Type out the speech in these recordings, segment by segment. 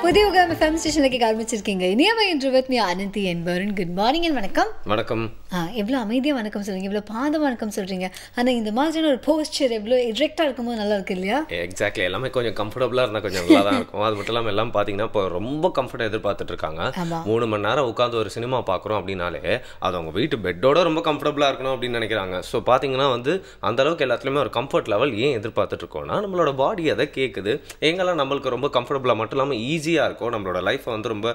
புதிய யுகம் FM ஸ்டேஷனுக்கு ஆரம்பிச்சிருக்கீங்க. இனியவை இன்று வித் மீ அனந்தி என்பவரின் குட் மார்னிங் அண்ட் வணக்கம். வணக்கம். எவ்வளோ அமைதியாக வணக்கம் சொல்றீங்க, எவ்வளோ பாதம் வணக்கம் சொல்றீங்க. ஆனால் இந்த மாதிரியான ஒரு போஸ்டர் எவ்வளோ எரெக்டாக இருக்கும்போது நல்லா இருக்கு இல்லையா? எக்ஸாக்ட்லி, எல்லாமே கொஞ்சம் கம்ஃபர்டபுளாக இருந்தால் கொஞ்சம் நல்லா தான் இருக்கும். அது மட்டும் இல்லாமல் எல்லாம் பார்த்தீங்கன்னா இப்போ ரொம்ப கம்ஃபர்ட்டாக எதிர்பார்த்துட்டு இருக்காங்க. 3 மணி நேரம் உட்காந்து ஒரு சினிமா பார்க்குறோம் அப்படின்னாலே அது அவங்க வீட்டு பெட்டோட ரொம்ப கம்ஃபர்டபுளாக இருக்கணும் அப்படின்னு நினைக்கிறாங்க. ஸோ பார்த்தீங்கன்னா அந்த அளவுக்கு எல்லாத்துலேயுமே ஒரு கம்ஃபர்ட் லெவல் ஏன் எதிர்பார்த்துட்டு இருக்கோம்னா, நம்மளோட பாடி அதை கேட்குது. எங்கெல்லாம் நம்மளுக்கு ரொம்ப கம்ஃபர்டபுளாக மட்டும் இல்லாமல் ஈஸியாக இருக்கும், நம்மளோட லைஃப்பை ரொம்ப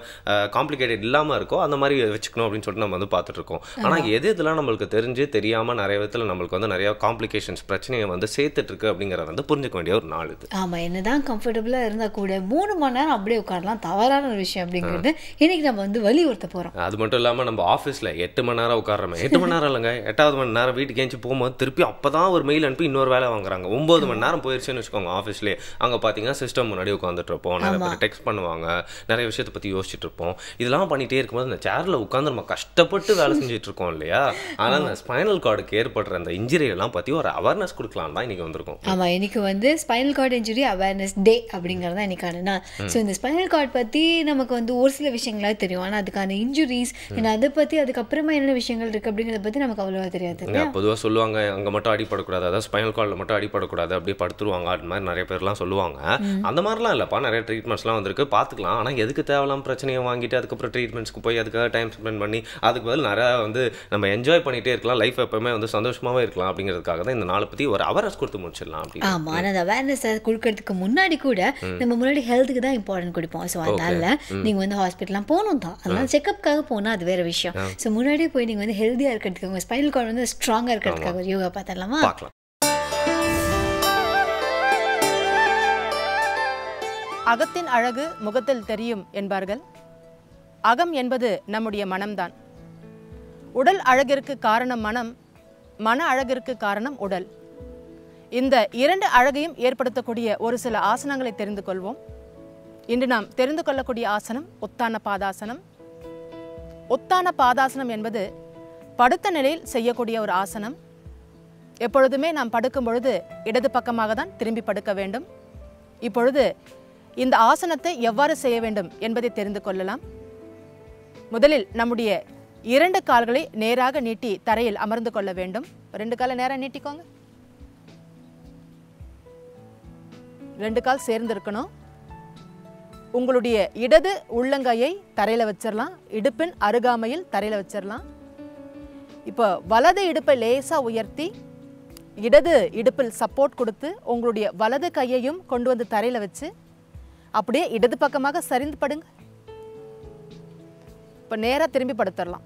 காம்ப்ளிகேட்டட் இல்லாமல் இருக்கும், அந்த மாதிரி வச்சுக்கணும் அப்படின்னு சொல்லிட்டு நம்ம பார்த்துட்டு இருக்கோம். ஆனால் இதெல்லாம் நம்மளுக்கு தெரிஞ்சு தெரியாமல் நிறைய விதத்தில் நம்மளுக்கு நிறைய காம்ப்ளிகேஷன்ஸ் பிரச்சனையை சேர்த்துட்டு இருக்கு அப்படிங்கிறத புரிஞ்சுக்க வேண்டிய ஒரு நாள் இது. ஆமாம், என்னதான் கம்ஃபர்டபுளாக இருந்தால் கூட 3 மணி நேரம் அப்படியே உட்காரலாம் தவறான ஒரு விஷயம் அப்படிங்கிறது இன்னைக்கு நம்ம வலியுறுத்த போகிறோம். அது மட்டும் இல்லாமல் நம்ம ஆஃபீஸில் 8 மணி நேரம் உட்காரமே, 8 மணி நேரம் இல்லைங்க, 8வது மணி நேரம் வீட்டுக்கு ஏஞ்சி போகும்போது திருப்பி அப்போ தான் ஒரு மெயில் அனுப்பி இன்னொரு வேலை வாங்குறாங்க. 9 மணி நேரம் போயிடுச்சுன்னு வச்சுக்கோங்க ஆஃபீஸ்லேயே. அங்கே பார்த்தீங்கன்னா சிஸ்டம் முன்னாடி உட்காந்துட்டு இருப்போம், நிறைய பேர் டெக்ஸ்ட் பண்ணுவாங்க, நிறைய விஷயத்தை பற்றி யோசிச்சுட்டு இருப்போம். இதெல்லாம் பண்ணிகிட்டே இருக்கும்போது அந்த சேரில் உட்காந்து நம்ம கஷ்டப்பட்டு வேலை செஞ்சுட்டு இருக்கோம் இல்லையா? ஆனால் அந்த ஸ்பைனல் கார்டுக்கு ஏற்படுற அந்த இன்ஜுரியெல்லாம் பற்றி ஒரு அவேர்னஸ் கொடுக்கலாம் தான் இன்றைக்கி வந்திருக்கும். ஆமாம், இன்னைக்கு ஸ்பைனல் கார்டு இன்ஜுரி அவேர்னஸ் டே அப்படிங்கிறது தான் இன்னைக்கான நாள். ஸோ இந்த ஸ்பைனல் கார்டு பற்றி நமக்கு ஒரு சில விஷயங்களாக தெரியும், ஆனால் அதுக்கான இன்ஜுரிஸ் அதை பற்றி அதுக்கப்புறமா என்ன விஷயங்கள் இருக்குது அப்படிங்கிறத பற்றி நமக்கு அவ்வளோவா தெரியாது. பொதுவாக சொல்லுவாங்க அங்கே மட்டும் அடிப்படக்கூடாது, அதாவது ஸ்பைனல் கார்டில் மட்டும் அடிப்படக்கூடாது, அப்படியே படுத்துருவாங்க, அது மாதிரி நிறைய பேர்லாம் சொல்லுவாங்க. அந்த மாதிரிலாம் இல்லைப்பா, நிறைய ட்ரீட்மெண்ட்ஸ்லாம் வந்திருக்கு, பார்த்துக்கலாம். ஆனால் எதுக்கு தேவையில்லாம் பிரச்சனையை வாங்கிட்டு அதுக்கப்புறம் ட்ரீட்மெண்ட்ஸ்க்கு போய் அதுக்காக டைம் ஸ்பெண்ட் பண்ணி அதுக்கு பதில் நிறையா நம்ம என்ஜாய் பண்ணிகிட்டே இருக்கலாம், லைஃப் எப்பவுமே சந்தோஷமாகவே இருக்கலாம் அப்படிங்கிறதுக்காக தான் இந்த நாளை பற்றி ஒரு அவேர்னஸ் கொடுத்து முடிச்சிடலாம் அப்படின்னு. ஆமாம், ஆனால் அந்த அவேர்னஸ் கொடுக்கறதுக்கு முன்னாடி கூட நம்ம முன்னாடி ஹெல்த்துக்கு தான் இம்பார்ட்டன்ட் கொடுப்போம். ஸோ அதனால நீங்கள் ஹாஸ்பிட்டலாம் போகணும் தான், அதனால செக்கப்புக்காக போனால் அது வேறு விஷயம். ஸோ முன்னாடியே போய் நீங்கள் ஹெல்த்தியாக இருக்கிறதுக்கு உங்கள் ஸ்பைனல் கார்டு ஸ்ட்ராங்காக இருக்கிறதுக்காக ஒரு யோகா பார்த்துடலாமா? பார்க்கலாம். அகத்தின் அழகு முகத்தில் தெரியும் என்பார்கள். அகம் என்பது நம்முடைய மனம்தான். உடல் அழகிற்கு காரணம் மனம், மன அழகிற்கு காரணம் உடல். இந்த 2 அழகையும் ஏற்படுத்தக்கூடிய ஒரு சில ஆசனங்களை தெரிந்து கொள்வோம். இன்று நாம் தெரிந்து கொள்ளக்கூடிய ஆசனம் உத்தான பாதாசனம். உத்தான பாதாசனம் என்பது படுத்த நிலையில் செய்யக்கூடிய ஒரு ஆசனம். எப்பொழுதுமே நாம் படுக்கும் பொழுது இடது பக்கமாக தான் திரும்பி படுக்க வேண்டும். இப்பொழுது இந்த ஆசனத்தை எவ்வாறு செய்ய வேண்டும் என்பதை தெரிந்து கொள்ளலாம். முதலில் நம்முடைய 2 கால்களை நேராக நீட்டி தரையில் அமர்ந்து கொள்ள வேண்டும். 2 காலை நேராக நீட்டிக்கோங்க. 2 கால் சேர்ந்து இருக்கணும். உங்களுடைய இடது உள்ளங்கையை தரையில் வச்சிடலாம், இடுப்பின் அருகாமையில் தரையில் வச்சிடலாம். இப்போ வலது இடுப்பை லேசாக உயர்த்தி இடது இடுப்பில் சப்போர்ட் கொடுத்து உங்களுடைய வலது கையையும் கொண்டு தரையில் வச்சு அப்படியே இடது பக்கமாக சரிந்து படுங்க. இப்போ நேராக திரும்பி படுத்துடலாம்.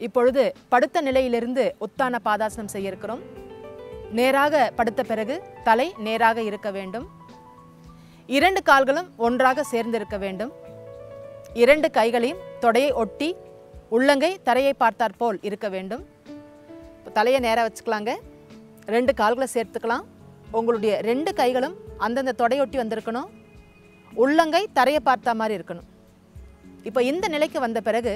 இப்பொழுது படுத்த நிலையிலிருந்து உத்தான பாதாசனம் செய்ய இருக்கிறோம். நேராக படுத்த பிறகு தலை நேராக இருக்க வேண்டும். 2 கால்களும் ஒன்றாக சேர்ந்து இருக்க வேண்டும். 2 கைகளையும் தொடையை ஒட்டி உள்ளங்கை தரையை பார்த்தாற் போல் இருக்க வேண்டும். தலையை நேராக வச்சுக்கலாங்க. 2 கால்களை சேர்த்துக்கலாம். உங்களுடைய 2 கைகளும் அந்தந்த தொடையொட்டி வந்திருக்கணும். உள்ளங்கை தரையை பார்த்தா மாதிரி இருக்கணும். இப்போ இந்த நிலைக்கு வந்த பிறகு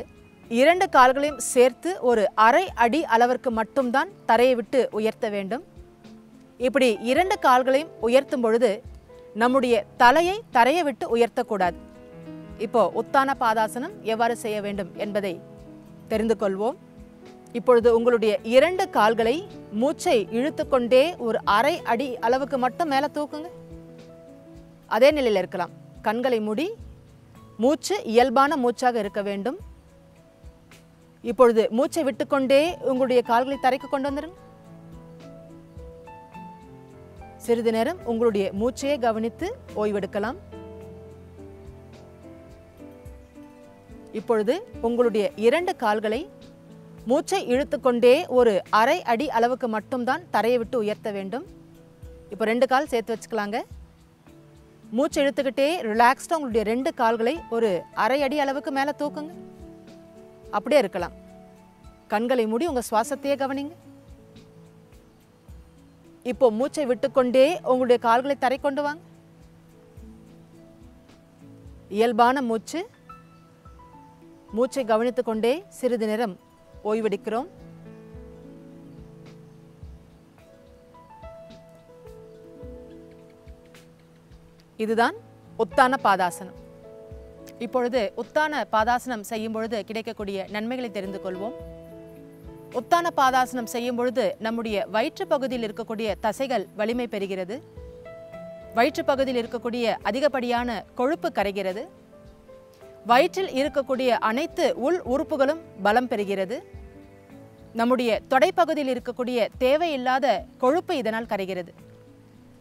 2 கால்களையும் சேர்த்து ஒரு அரை அடி அளவிற்கு மட்டும்தான் தரையை விட்டு உயர்த்த வேண்டும். இப்படி 2 கால்களையும் உயர்த்தும் பொழுது நம்முடைய தலையை தரையை விட்டு உயர்த்தக்கூடாது. இப்போ உத்தான பாதாசனம் எவ்வாறு செய்ய வேண்டும் என்பதை தெரிந்து கொள்வோம். இப்பொழுது உங்களுடைய 2 கால்களை மூச்சை இழுத்து கொண்டே ஒரு அரை அடி அளவுக்கு மட்டும் மேலே தூக்குங்க. அதே நிலையில் இருக்கலாம். கண்களை மூடி மூச்சு இயல்பான மூச்சாக இருக்க வேண்டும். இப்பொழுது மூச்சை விட்டுக்கொண்டே உங்களுடைய கால்களை தரைக்கு கொண்டு வந்துடுங்க. சிறிது நேரம் உங்களுடைய மூச்சையே கவனித்து ஓய்வெடுக்கலாம். இப்பொழுது உங்களுடைய 2 கால்களை மூச்சை இழுத்துக்கொண்டே ஒரு அரை அடி அளவுக்கு மட்டும்தான் தரையை விட்டு உயர்த்த வேண்டும். இப்போ 2 கால் சேர்த்து வச்சுக்கலாங்க. மூச்சை இழுத்துக்கிட்டே ரிலாக்ஸ்டாக உங்களுடைய 2 கால்களை ஒரு அரை அடி அளவுக்கு மேலே தூக்குங்க. அப்படியே இருக்கலாம். கண்களை மூடி உங்கள் சுவாசத்தையே கவனிங்க. இப்போ மூச்சை விட்டுக்கொண்டே உங்களுடைய கால்களை தரை கொண்டு வாங்க. இயல்பான மூச்சு. மூச்சை கவனித்துக் கொண்டே சிறிது நேரம் ஓய்வெடுக்கிறோம். இதுதான் உத்தான பாதாசனம். இப்பொழுது உத்தான பாதாசனம் செய்யும் பொழுது கிடைக்கக்கூடிய நன்மைகளை தெரிந்து கொள்வோம். உத்தான பாதாசனம் செய்யும் பொழுது நம்முடைய வயிற்று பகுதியில் இருக்கக்கூடிய தசைகள் வலிமை பெறுகிறது. வயிற்று பகுதியில் இருக்கக்கூடிய அதிகப்படியான கொழுப்பு கரைகிறது. வயிற்றில் இருக்கக்கூடிய அனைத்து உள் உறுப்புகளும் பலம் பெறுகிறது. நம்முடைய தொடைப்பகுதியில் இருக்கக்கூடிய தேவையில்லாத கொழுப்பு இதனால் கரைகிறது.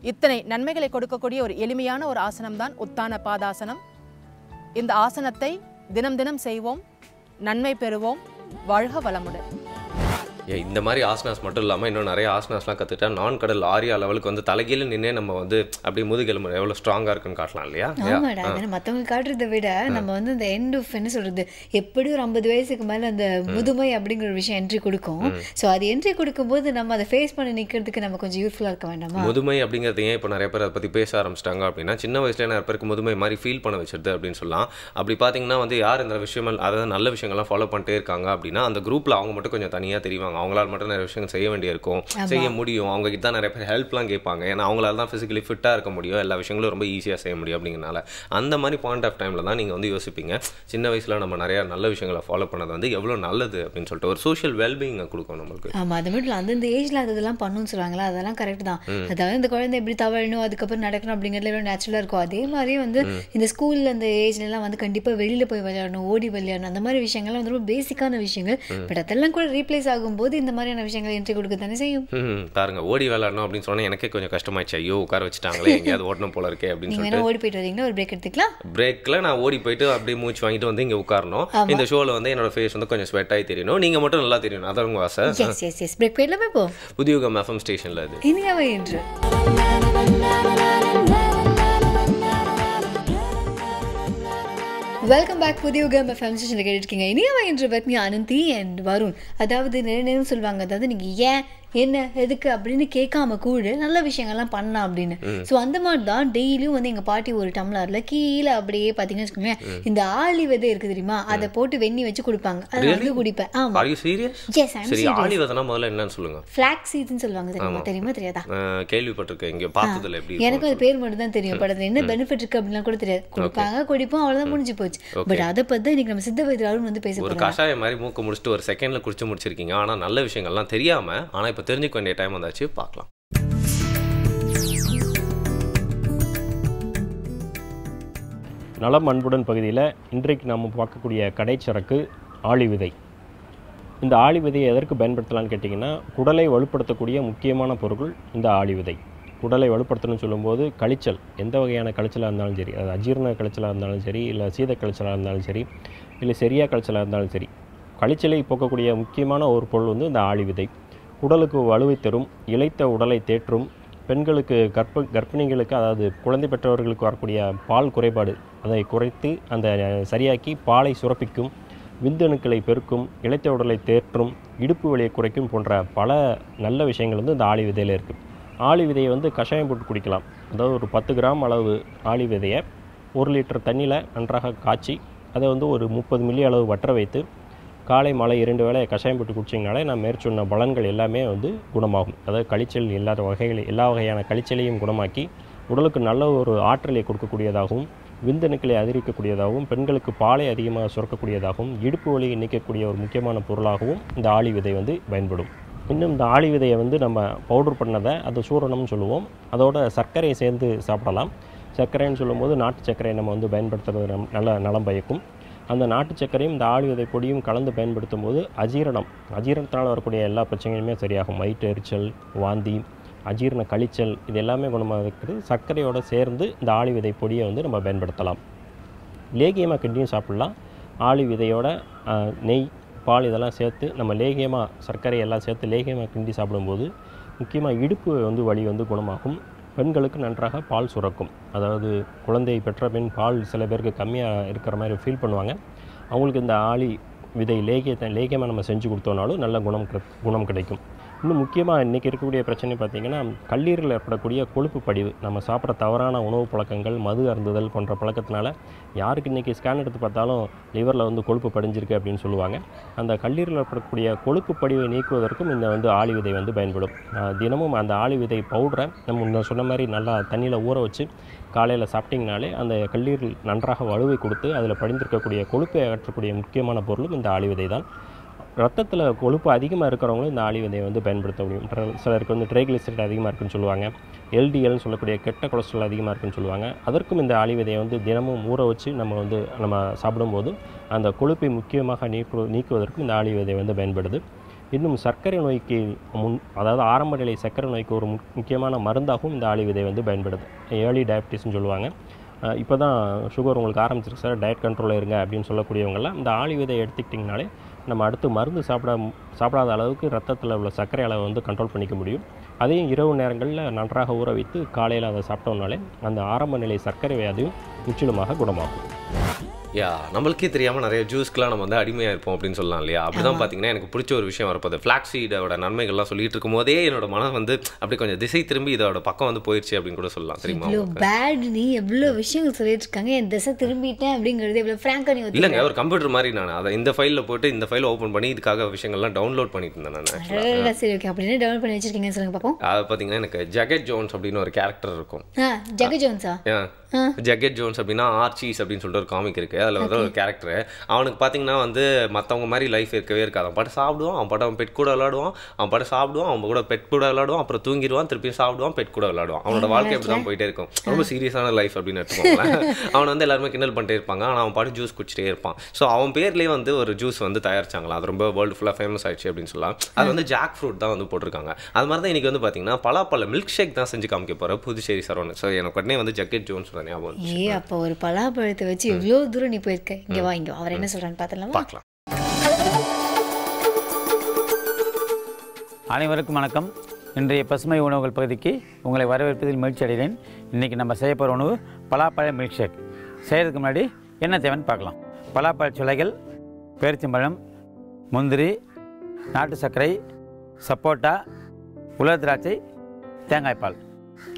இத்தனை நன்மைகளை கொடுக்கக்கூடிய ஒரு எளிமையான ஒரு ஆசனம்தான் உத்தான பாதாசனம். இந்த ஆசனத்தை தினம் தினம் செய்வோம், நன்மை பெறுவோம். வாழ்க வளமுடன். இந்த மாதிரி ஆசனாஸ் மட்டும் இல்லாமல் இன்னும் நிறைய ஆசனாஸ்லாம் கற்றுட்டா நான் கடல் ஆரியா லெவலுக்கு வந்து தலைகீழ நின்னே நம்ம வந்து அப்படியே முதுகெலும்பு எவ்வளோ ஸ்ட்ராங்காக இருக்குன்னு காட்டலாம் இல்லையா? ஆமாடா, மற்றவங்க காட்டுறதை விட நம்ம வந்து இந்த எண்ட் ஆஃப் என்ன சொல்கிறது, எப்படி ஒரு 50 வயசுக்கு மேலே அந்த முதுமை அப்படிங்கிற ஒரு விஷயம் என்ட்ரி கொடுக்கும். ஸோ அது என்ட்ரி கொடுக்கும்போது நம்ம அதை ஃபேஸ் பண்ணி நிற்கிறதுக்கு நம்ம கொஞ்சம் யூஸ்ஃபுல்லாக இருக்க வேண்டாமா? முதுமை அப்படிங்கிறது ஏன் இப்போ நிறைய பேர் அதை பற்றி பேச ஆரம்பிச்சிட்டாங்க அப்படின்னா, சின்ன வயசுல நிறைய பேருக்கு முதுமை மாதிரி ஃபீல் பண்ண வச்சிருது அப்படின்னு சொல்லலாம். அப்படி பார்த்தீங்கன்னா வந்து யார் இந்த விஷயங்கள், அதாவது நல்ல விஷயங்கள்லாம் ஃபாலோ பண்ணிட்டே இருக்காங்க அப்படின்னா அந்த குரூப்பில் அவங்க மட்டும் கொஞ்சம் தனியாக தெரிவாங்க. அவங்களால மட்டும் நிறைய விஷயங்கள் செய்ய வேண்டியிருக்கும், செய்ய முடியும். அவங்க கிட்ட தான் நிறைய பேர் ஹெல்ப்லாம் கேட்பாங்க. ஏன்னா அவங்களால தான் ஃபிசிக்கலி ஃபிட்டாக இருக்க முடியும், எல்லா விஷயங்களும் ரொம்ப ஈஸியாக செய்ய முடியும். அப்படிங்கிறனால அந்த மாதிரி பாயிண்ட் ஆஃப் டைமில் தான் நீங்கள் வந்து யோசிப்பீங்க, சின்ன வயசில் நம்ம நிறைய நல்ல விஷயங்களை ஃபாலோ பண்ணது வந்து எவ்வளோ நல்லது அப்படின்னு சொல்லிட்டு ஒரு சோஷியல் வெல்பீயிங்கை கொடுக்கும் நம்மளுக்கு. ஆமாம், அது மட்டும் இல்லை, அந்த ஏஜில் அதெல்லாம் பண்ணணும்னு சொல்லுவாங்களா, அதெல்லாம் கரெக்ட் தான். அதாவது இந்த குழந்தை எப்படி தவழணும், அதுக்கப்புறம் நடக்கணும் அப்படிங்கிறதுல எவ்வளோ நேச்சுரலாக இருக்கும். அதே மாதிரி வந்து இந்த ஸ்கூலில் அந்த ஏஜ்லலாம் வந்து கண்டிப்பாக வெளியில் போய் விளையாடணும், ஓடி விளையாடணும், அந்த மாதிரி விஷயங்கள்லாம் வந்து ரொம்ப பேசிக்கான விஷயங்கள். பட் அதெல்லாம் கூட ரீப்ளேஸ் ஆகும்போது இந்த மாதிரியான விஷயங்கள் என்ட்ரி கொடுக்க தானே செய்யும். பாருங்க, ஓடி விளையாடணும் அப்படின்னு சொன்னால் எனக்கே கொஞ்சம் கஷ்டமாயிடுச்சு. ஐயோ உட்கார வச்சுட்டாங்களே, எங்கேயாவது ஓடணும் போல இருக்கே அப்படின்னு சொல்லிட்டு ஓடி போயிட்டு வரீங்கன்னா ஒரு பிரேக் எடுத்துக்கலாம். பிரேக்கில் நான் ஓடி போயிட்டு அப்படியே மூச்சு வாங்கிட்டு வந்து இங்கே உட்காரணும். இந்த ஷோவில் வந்து என்னோட ஃபேஸ் வந்து கொஞ்சம் ஸ்வெட் ஆகி தெரியணும், நீங்கள் மட்டும் நல்லா தெரியணும். அதான் உங்கள் ஆசை. பிரேக் போயிடலாமே. போ புதியுகம் FM ஸ்டேஷனில் அது இனியாவை என்று வெல்கம் பேக். புதியுகம் FM ஸ்டேஷனில் கேட்டுருக்கீங்க. இனியாவை என்று பத்னி அனந்தி அண்ட் வருண். அதாவது நிறைய நேரம் சொல்லுவாங்க, அதாவது நீங்கள் ஏன் என்ன எதுக்கு அப்படின்னு கேட்காம கூட நல்ல விஷயங்கள்லாம் பண்ணலாம் அப்படின்னு. ஸோ அந்த மாதிரி தான் டெய்லியும் வந்து எங்கள் பாட்டி ஒரு டம்ளரில் கீழே அப்படியே பார்த்தீங்கன்னு வச்சுக்கோங்களேன், இந்த ஆளி விதை இருக்குது தெரியுமா, அதை போட்டு வெண்ணி வச்சு கொடுப்பாங்க. அதை வந்து குடிப்பேன். ஆமாம். ஆளி விதைனா முதல்ல என்னன்னு சொல்லுங்க. ஃபிளாக்ஸ் சீட்ஸ்னு சொல்லுவாங்க. தெரியுமா தெரியாதா? கேள்விப்பட்டிருக்கேன், இங்கே பார்த்ததில்ல. எப்படி எனக்கு அது பேர் மட்டும் தான் தெரியும். பட் அது என்ன பெனிஃபிட் இருக்கு அப்படின்லாம் கூட தெரியாது. கொடுப்பாங்க, குடிப்போம், அவ்வளோதான், முடிஞ்சு போச்சு. பட் அதை பற்றி இன்னைக்கு நம்ம சித்த வைத்தியர் அருண் வந்து பேச ஒரு கஷாயம் மாதிரி மூக்க முடிச்சுட்டு ஒரு செகண்ட்ல குடிச்சு முடிச்சிருக்கீங்க. ஆனால் நல்ல விஷயங்கள்லாம் தெரியாம, ஆனால் இப்போ தெரிஞ்சுக்க வேண்டிய டைம் வந்தாச்சு. பார்க்கலாம். நலம் அன்புடன் பகுதியில் இன்றைக்கு நாம் பார்க்கக்கூடிய கடைச்சரக்கு ஆளி விதை. இந்த ஆளி விதையை எதற்கு பயன்படுத்தலான்னு கேட்டிங்கன்னா, குடலை வலுப்படுத்தக்கூடிய முக்கியமான பொருட்கள் இந்த ஆளி விதை. குடலை வலுப்படுத்தணும்னு சொல்லும்போது கழிச்சல், எந்த வகையான கழிச்சலாக இருந்தாலும் சரி, அது அஜீரண கழிச்சலாக இருந்தாலும் சரி, இல்லை சீத கழிச்சலாக இருந்தாலும் சரி, இல்லை சரியாக கழிச்சலாக இருந்தாலும் சரி, கழிச்சலை போக்கக்கூடிய முக்கியமான ஒரு பொருள் வந்து இந்த ஆளி விதை. உடலுக்கு வலுவை தரும், இளைத்த உடலை தேற்றும், பெண்களுக்கு கர்ப்பிணிகளுக்கு, அதாவது குழந்தை பெற்றவர்களுக்கு வரக்கூடிய பால் குறைபாடு அதை குறைத்து அந்த சரியாக்கி பாலை சுரப்பிக்கும், விந்தணுக்களை பெருக்கும், இளைத்த உடலை தேற்றும், இடுப்பு வலியை குறைக்கும் போன்ற பல நல்ல விஷயங்கள் வந்து இந்த ஆளி விதையில் இருக்குது. ஆளி விதையை வந்து கஷாயம் போட்டு குடிக்கலாம். அதாவது ஒரு 10 கிராம் அளவு ஆளி விதையை 1 லிட்டர் தண்ணியில் நன்றாக காய்ச்சி அதை வந்து ஒரு 30 மில்லி அளவு வற்ற வைத்து காலை மாலை 2 வேளை கஷாயம் போட்டு குடிச்சிங்கனாலே நான் மேற்சொன்ன பலன்கள் எல்லாமே வந்து குணமாகும். அதாவது கழிச்சல் எல்லா வகையான கழிச்சலையும் குணமாக்கி உடலுக்கு நல்ல ஒரு ஆற்றலை கொடுக்கக்கூடியதாகவும், விந்தணுக்களை அதிகரிக்கக்கூடியதாகவும், பெண்களுக்கு பாலை அதிகமாக சுரக்கக்கூடியதாகவும், இடுப்பு வலியை நீக்கக்கூடிய ஒரு முக்கியமான பொருளாகவும் இந்த ஆளி விதை வந்து பயன்படும். இன்னும் இந்த ஆளி விதையை வந்து நம்ம பவுடர் பண்ணதை அது சூரணம்னு சொல்லுவோம். அதோட சர்க்கரையை சேர்ந்து சாப்பிடலாம். சர்க்கரைன்னு சொல்லும்போது நாட்டு சர்க்கரையை நம்ம வந்து பயன்படுத்துறது நல்ல நலம் பயக்கும். அந்த நாட்டு சர்க்கரையும் இந்த ஆளி விதை பொடியும் கலந்து பயன்படுத்தும் போது அஜீரணத்தினால் வரக்கூடிய எல்லா பிரச்சனைகளுமே சரியாகும். வயிற்று எரிச்சல், வாந்தி, அஜீரண கழிச்சல், இது எல்லாமே குணமாக இருக்கிறது. சர்க்கரையோடு சேர்ந்து இந்த ஆளி விதை பொடியை வந்து நம்ம பயன்படுத்தலாம். லேகியமாக கிண்டியும் சாப்பிட்லாம். ஆளி விதையோட நெய், பால் இதெல்லாம் சேர்த்து நம்ம லேகியமாக சர்க்கரை எல்லாம் சேர்த்து லேகியமாக கிண்டி சாப்பிடும்போது முக்கியமாக இடுப்பு வந்து வலி வந்து குணமாகும். பெண்களுக்கு நன்றாக பால் சுரக்கும். அதாவது குழந்தை பெற்ற பின் பால் சில பேருக்கு கம்மியாக இருக்கிற மாதிரி ஃபீல் பண்ணுவாங்க. அவங்களுக்கு இந்த ஆளி விதை லேகியமாக நம்ம செஞ்சு கொடுத்தோம்னாலும் நல்ல குணம் கிடைக்கும். இன்னும் முக்கியமாக இன்றைக்கி இருக்கக்கூடிய பிரச்சனை பார்த்திங்கன்னா கல்லீரலில் ஏற்படக்கூடிய கொழுப்பு படிவு. நம்ம சாப்பிட்ற தவறான உணவு பழக்கங்கள், மது அருந்துதல் போன்ற பழக்கத்தினால யாருக்கு இன்றைக்கி ஸ்கேன் எடுத்து பார்த்தாலும் லிவரில் வந்து கொழுப்பு படிஞ்சிருக்கு அப்படின்னு சொல்லுவாங்க. அந்த கல்லீரலில் ஏற்படக்கூடிய கொழுப்பு படிவை நீக்குவதற்கும் இந்த வந்து ஆளி விதை வந்து பயன்படும். தினமும் அந்த ஆளி விதை பவுடரை நம்ம சொன்ன மாதிரி நல்லா தண்ணியில் ஊற வச்சு காலையில் சாப்பிட்டிங்கனாலே அந்த கல்லீரல் நன்றாக வலுவை கொடுத்து அதில் படிந்திருக்கக்கூடிய கொழுப்பை அகற்றக்கூடிய முக்கியமான பொருளும் இந்த ஆளி விதை தான். ரத்தத்தில் கொழுப்பு அதிகமாக இருக்கிறவங்களும் இந்த ஆளி விதையை வந்து பயன்படுத்த முடியும். சிலருக்கு வந்து ட்ரைக்ளிசரைட் அதிகமாக இருக்குன்னு சொல்லுவாங்க, எல்டிஎல்னு சொல்லக்கூடிய கெட்ட கொலஸ்ட்ரால் அதிகமாக இருக்குன்னு சொல்லுவாங்க. அதற்கும் இந்த ஆளி விதையை வந்து தினமும் ஊற வச்சு நம்ம சாப்பிடும்போது அந்த கொழுப்பை முக்கியமாக நீக்குவதற்கும் இந்த ஆளி விதை வந்து பயன்படுது. இன்னும் சர்க்கரை நோய்க்கு அதாவது ஆரம்ப நிலை சர்க்கரை நோய்க்கு ஒரு முக்கியமான மருந்தாகவும் இந்த ஆளி விதை வந்து பயன்படுது. ஏர்லி டயபிட்டிஸ்ன்னு சொல்லுவாங்க. இப்போ தான் சுகர் உங்களுக்கு ஆரம்பிச்சிருக்கு சார், டயட் கண்ட்ரோலில் இருங்க அப்படின்னு சொல்லக்கூடியவங்கெல்லாம் இந்த ஆளி விதையை எடுத்துக்கிட்டிங்கனாலே நம்ம அடுத்து மருந்து சாப்பிடாத அளவுக்கு ரத்தத்தில் உள்ள சர்க்கரை அளவை வந்து கண்ட்ரோல் பண்ணிக்க முடியும். அதையும் இரவு நேரங்களில் நன்றாக ஊற வைத்து காலையில் அதை சாப்பிட்டோம்னாலே அந்த ஆரம்ப நிலை சர்க்கரை வியாதியும் முற்றிலுமாக குணமாகும். நம்மளுக்கே தெரியாமல் நிறைய ஜூஸ்க்கெலாம் நம்ம வந்து அடிமையாக இருப்போம் அப்படின்னு சொல்லலாம் இல்லையா? அப்படி தான் பார்த்தீங்கன்னா எனக்கு பிடிச்ச ஒரு விஷயம் வரப்போது. ஃப்ளாக்ஸ் சீடோட நன்மைகள்லாம் சொல்லிட்டு இருக்கும் போதே என்னோட மனம் வந்து அப்படி கொஞ்சம் திசை திரும்பி இதோட பக்கம் வந்து போயிடுச்சு அப்படின்னு கூட சொல்லலாம். தெரியுமா? நீ எவ்வளோ விஷயங்கள் சொல்லிட்டு இருக்காங்க, என் திசை திரும்பிட்டேன் அப்படிங்கிறது எவ்வளோ ஃப்ராங்காக நீ இல்லைங்க, ஒரு கம்ப்யூட்டர் மாதிரி நான் அதை இந்த ஃபைலில் போட்டு இந்த ஃபைல் ஓப்பன் பண்ணி இதுக்காக விஷயங்கள்லாம் டவுன்லோட் பண்ணிட்டு இருந்தேன் நான். சரி, ஓகே. அப்படின்னு டவுன்லோட் பண்ணி வச்சிருக்கீங்கன்னு சொல்லுங்க பார்ப்போம். அதை பார்த்தீங்கன்னா எனக்கு ஜெகட் ஜோன்ஸ் அப்படின்னு ஒரு கேரக்டர் இருக்கும். ஜெகட் ஜோன்ஸா? ஜெகட் ஜோன்ஸ் அப்படின்னா ஆர்ச்சீஸ் அப்படின்னு சொல்லிட்டு ஒரு காமிக் இருக்குது. அதில் வந்து ஒரு கேரக்டர் அவனுக்கு பார்த்தீங்கன்னா வந்து மற்றவங்க மாதிரி லைஃப் இருக்கவே இருக்காது. அவன் பாட்டு சாப்பிடுவான், அவன் பெட் கூட விளையாடுவான், அவன் பாட்டு சாப்பிடுவான், அவன் கூட பெட் கூட விளையாடுவான், அப்புறம் தூங்கிடுவான், திருப்பி சாப்பிடுவான், பெட் கூட விளையாடுவான். அவனோட வாழ்க்கை அப்படி தான் போயிட்டே இருக்கும். ரொம்ப சீரியஸான லைஃப் அப்படின்னு எடுத்துக்கோங்களேன். அவன் வந்து எல்லாருமே கிண்டல் பண்ணிட்டே இருப்பாங்க, ஆனால் அவன் பாட்டு ஜூஸ் குடிச்சிட்டே இருப்பான். ஸோ அவன் பேர்லேயே வந்து ஒரு ஜூஸ் வந்து தயாரிச்சாங்களா, அது ரொம்ப வேர்ல்டு ஃபுல்லாக ஃபேமஸ் ஆயிடுச்சு அப்படின்னு சொல்லலாம். அது வந்து ஜாக் ஃப்ரூட் தான் வந்து போட்டிருக்காங்க. அது மாதிரி தான் இன்றைக்கி வந்து பார்த்தீங்கன்னா பலாப்பழ மில்க் ஷேக் தான் செஞ்சு காமிக்க போகிறேன் புதுச்சேரி சரவணன். ஸோ எனக்கு உடனே வந்து ஜக்கெட் ஜோன்ஸ் ஞாபகம். அப்போ ஒரு பலாப்பழத்தை வச்சு இவ்வளோ தூரம் நீ போயிருக்க, இங்கே வா, இங்கே அவர் என்ன சொல்கிறான்னு பார்க்கலாம். அனைவருக்கும் வணக்கம். இன்றைய பசுமை உணவுகள் பகுதிக்கு உங்களை வரவேற்பதில் மகிழ்ச்சி அடைகிறேன். இன்றைக்கி நம்ம செய்ய போகிற உணவு பலாப்பழ மில்க் ஷேக். செய்கிறதுக்கு முன்னாடி என்ன தேவைன்னு பார்க்கலாம். பலாப்பழ சுளைகள், பேரிச்சம்பழம், முந்திரி, நாட்டு சர்க்கரை, சப்போட்டா, உலர் திராட்சை, தேங்காய் பால்.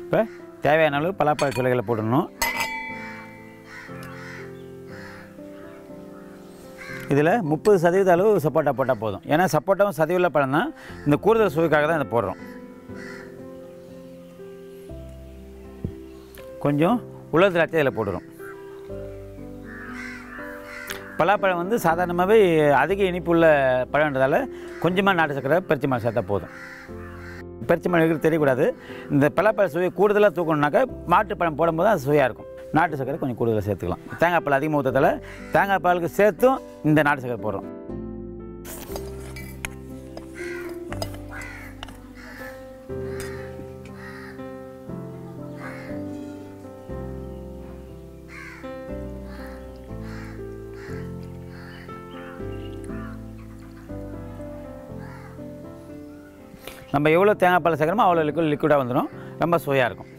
இப்போ தேவையான அளவு பலாப்பழ சுளைகளை போடணும். இதில் 30% அளவு சப்போட்டா போட்டால் போதும். ஏன்னா சப்போட்டாவும் சதையுள்ள பழம் தான், இந்த கூடுதல் சுவைக்காக தான் இதை போடுறோம். கொஞ்சம் உலர் திராட்சை இதில் போடுறோம். பலாப்பழம் வந்து சாதாரணமாகவே அதிக இனிப்பு உள்ள பழம்ன்றதால கொஞ்சமாக நாட்டு சக்கரை பெருச்சம்பழம் சேர்த்தா போதும். பெருச்சம்பழம் இருக்கிறது தெரியக்கூடாது. இந்த பலாப்பழ சுவையை கூடுதலாக தூக்கணுன்னாக்கா மாட்டுப்பழம் போடும்போது அது சுவையாக இருக்கும். நாட்டு சக்கரை கொஞ்சம் கூடுதலாக சேர்த்துக்கலாம். தேங்காய் பால் அதிகமாக ஊற்றதால் தேங்காய் பாலுக்கு சேர்த்தும் இந்த நாட்டு சக்கரை போடுறோம். நம்ம எவ்வளோ தேங்காய் பால் சேர்க்குறோமோ அவ்வளோ லிக்விடாக வந்துடும், ரொம்ப சுவையாக இருக்கும்.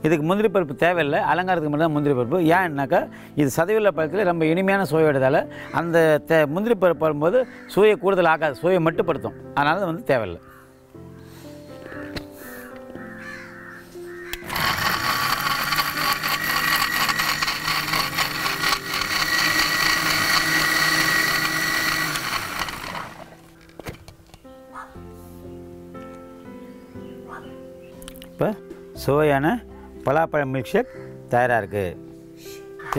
இதுக்கு முந்திரி பருப்பு தேவையில்லை, அலங்காரத்துக்கு மட்டும் தான் முந்திரி பருப்பு. ஏன்னாக்கா இது சதவீத பழத்தில் ரொம்ப இனிமையான சுவையோடதால் அந்த முந்திரி பருப்பு வரும்போது சுவையை கூடுதல் ஆகாது, சுவையை மட்டுப்படுத்தும். அதனால வந்து தேவையில்லை. இப்போ சுவையான பலாப்பழ மில்க் ஷேக் தயாராக இருக்குது.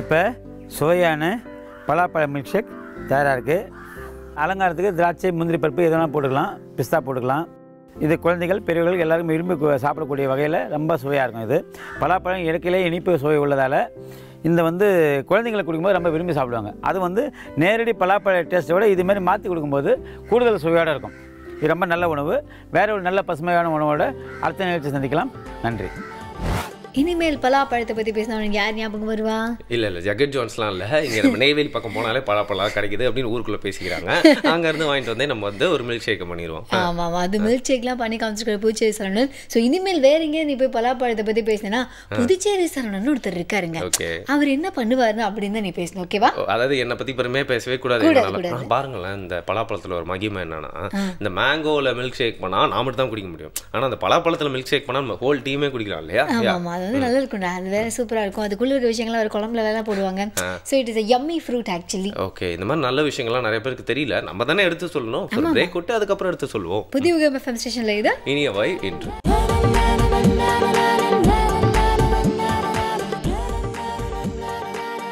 இப்போ சுவையான பலாப்பழ மில்க் ஷேக் தயாராக இருக்குது. அலங்காரத்துக்கு திராட்சை, முந்திரி பருப்பு எதனால் போட்டுக்கலாம், பிஸ்தா போட்டுக்கலாம். இது குழந்தைகள், பெரியவர்கள் எல்லாருமே விரும்பி சாப்பிடக்கூடிய வகையில் ரொம்ப சுவையாக இருக்கும். இது பலாப்பழம் இயற்கையிலே இனிப்பு சுவை உள்ளதால் இந்த வந்து குழந்தைங்களை குடிக்கும்போது ரொம்ப விரும்பி சாப்பிடுவாங்க. அது வந்து நேரடி பலாப்பழ டேஸ்ட்டை விட இதுமாரி மாற்றி கொடுக்கும்போது கூடுதல் சுவையோடு இருக்கும். இது ரொம்ப நல்ல உணவு. வேறு ஒரு நல்ல பசுமையான உணவோட அடுத்த நிகழ்ச்சி சந்திக்கலாம். நன்றி. இனிமேல் பலாப்பழத்தை பற்றி பேசினா உனக்கு யார் ஞாபகம் வருவா? இல்லை ஜக்கெட் ஜோன்ஸ்லாம் இல்லை, இங்கே நம்ம நெய்வேலி பக்கம் போனாலே பலாப்பழம் கிடைக்குது அப்படின்னு ஊருக்குள்ளே பேசிக்கிறாங்க. அங்கேருந்து வாங்கிட்டு வந்து நம்ம வந்து ஒரு மில்க் ஷேக்கை பண்ணிடுவோம். ஆமாம், அது மில்க் ஷேக்லாம் பண்ணி காமிச்சிருக்கிற புதுச்சேரி சரவணன். ஸோ இனிமேல் வேற எங்கேயும் நீ போய் பலாப்பழத்தை பற்றி பேசினா புதுச்சேரி சரவணன் ஒருத்தர் இருக்காருங்க, அவர் என்ன பண்ணுவாருன்னு அப்படின்னு தான் நீ பேசணும். ஓகேவா? அதாவது என்னை பற்றி பெருமையாக பேசவே கூடாது. பாருங்களேன், இந்த பலாப்பழத்தில் ஒரு மகிமை என்னன்னா, இந்த மேங்கோவில் மில்க் ஷேக் பண்ணால் நான் மட்டும் தான் குடிக்க முடியும், ஆனால் அந்த பலாப்பழத்தில் மில்க் ஷேக் பண்ணால் நம்ம ஹோல் டீமே குடிக்கலாம் இல்லையா? ஆமாம், அது வந்து நல்லா இருக்கும்டா, அது வேற சூப்பராக இருக்கும். அதுக்குள்ள இருக்க விஷயங்கள்லாம் ஒரு குழம்புல வேலை போடுவாங்க. So it is a yummy fruit actually. Okay, இந்த மாதிரி நல்ல விஷயங்கள்லாம் நிறைய பேருக்கு தெரியல, நம்ம தானே எடுத்து சொல்லணும். பிரேக் விட்டு அதுக்கப்புறம் எடுத்து சொல்லுவோம். புதிய யுகம் FM ஸ்டேஷன்ல இது இனியவை இன்று.